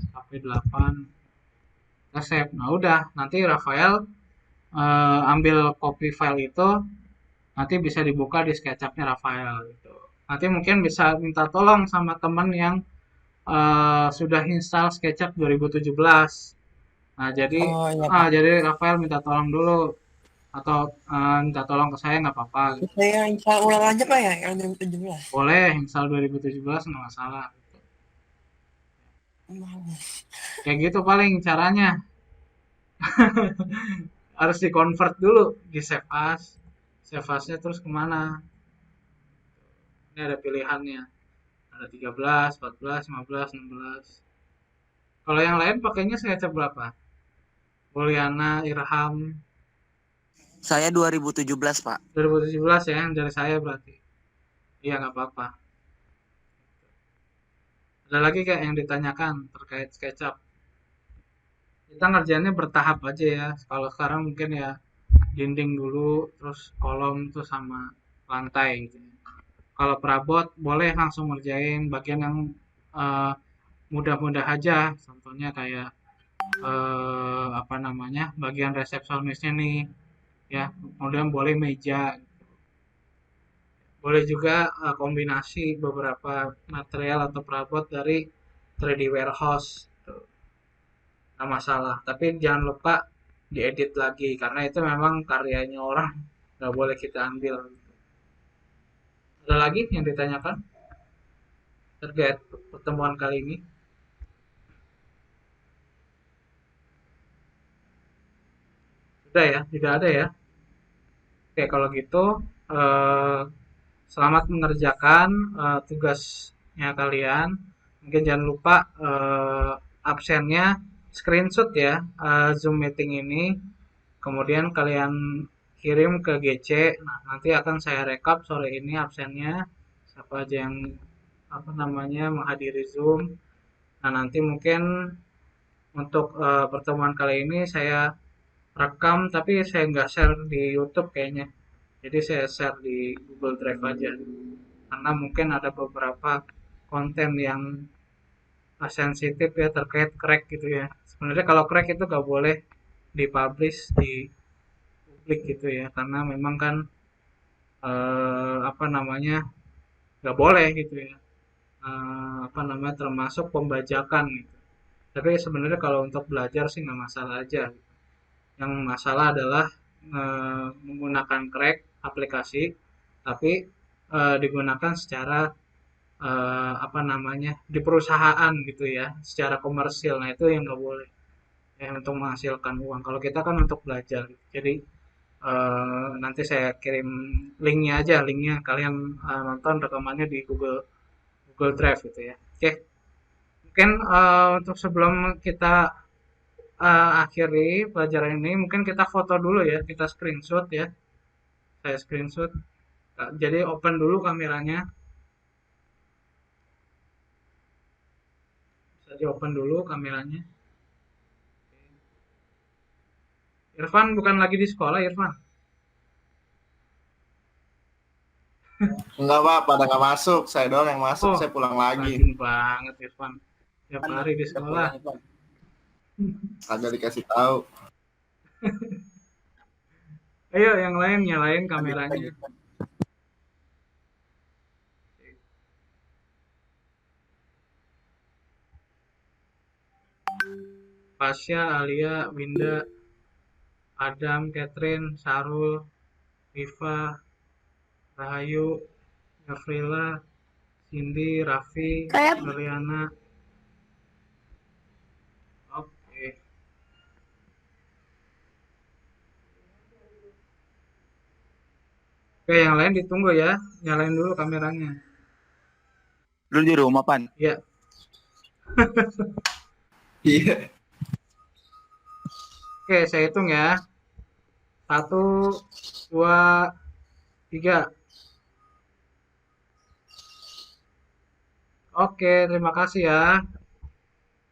SKP 8, kita save. Nah udah, nanti Rafael ambil copy file itu, nanti bisa dibuka di SketchUp-nya Rafael gitu. Nanti mungkin bisa minta tolong sama teman yang sudah install SketchUp 2017. Nah jadi Oh iya Pak. jadi Rafael minta tolong dulu, atau minta tolong ke saya nggak apa-apa gitu. Saya install ulang aja Pak ya yang 2017. Boleh install 2017 nggak masalah. Kayak gitu paling caranya. Harus di-convert dulu di save as. Save as-nya terus kemana? Ini ada pilihannya. Ada 13, 14, 15, 16. Kalau yang lain pakainya SketchUp berapa? Poliana, Irham, Saya 2017, Pak. 2017 ya, yang dari saya berarti. Iya, nggak apa-apa. Ada lagi kayak yang ditanyakan terkait SketchUp. Kita ngerjainnya bertahap aja ya. Kalau sekarang mungkin ya dinding dulu, terus kolom tuh sama lantai gitu. Kalau perabot boleh langsung ngerjain bagian yang eh, mudah-mudah aja. Contohnya kayak apa namanya, bagian resepsionisnya nih, ya. Kemudian boleh meja. Boleh juga kombinasi beberapa material atau perabot dari 3D warehouse. Tuh. Nggak masalah. Tapi jangan lupa diedit lagi karena itu memang karyanya orang, nggak boleh kita ambil. Ada lagi yang ditanyakan terkait pertemuan kali ini? Sudah ya, tidak ada ya. Oke, kalau gitu eh, selamat mengerjakan tugasnya kalian. Mungkin jangan lupa absennya screenshot ya Zoom meeting ini. Kemudian kalian kirim ke GC. Nah, nanti akan saya rekap sore ini absennya. Siapa aja yang apa namanya menghadiri Zoom. Nah, nanti mungkin untuk pertemuan kali ini saya rekam tapi saya nggak share di YouTube kayaknya. Jadi saya share di Google Drive aja. Karena mungkin ada beberapa konten yang sensitif ya terkait crack gitu ya. Sebenarnya kalau crack itu nggak boleh dipublish di publik gitu ya. Karena memang kan apa namanya nggak boleh gitu ya. Apa namanya termasuk pembajakan gitu. Tapi sebenarnya kalau untuk belajar sih nggak masalah aja. Yang masalah adalah menggunakan crack aplikasi, tapi digunakan secara apa namanya di perusahaan gitu ya, secara komersil. Nah itu yang nggak boleh ya untuk menghasilkan uang. Kalau kita kan untuk belajar. Jadi nanti saya kirim linknya aja, linknya kalian nonton rekamannya di Google Drive gitu ya. Oke, mungkin untuk sebelum kita akhiri pelajaran ini mungkin kita foto dulu ya, kita screenshot ya. Saya screenshot. Jadi open dulu kameranya. Bisa di open dulu kameranya. Irfan bukan lagi di sekolah, Irfan. Enggak Pak, pada nggak masuk. Saya doang yang masuk, saya pulang lagi. Rajin banget Irfan. Tiap hari di sekolah. Agak dikasih tahu. Ayo yang lain nyalain kameranya. Pasya, Alia, Winda, Adam, Catherine, Sarul, Viva, Rahayu, Gavrila, Cindy, Raffi, Mariana. Oke. Oke, yang lain ditunggu ya. Nyalain dulu kameranya. Lu di rumah, Pan? Iya. Iya. Oke, saya hitung ya. 1, 2, 3. Oke, terima kasih ya.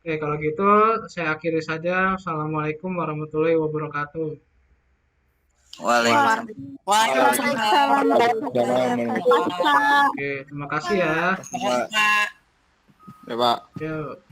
Oke, kalau gitu saya akhiri saja. Assalamualaikum warahmatullahi wabarakatuh. Waalaikumsalam. Waalaikumsalam. Oke, terima kasih ya. Pak. Ya Pak. Yuk.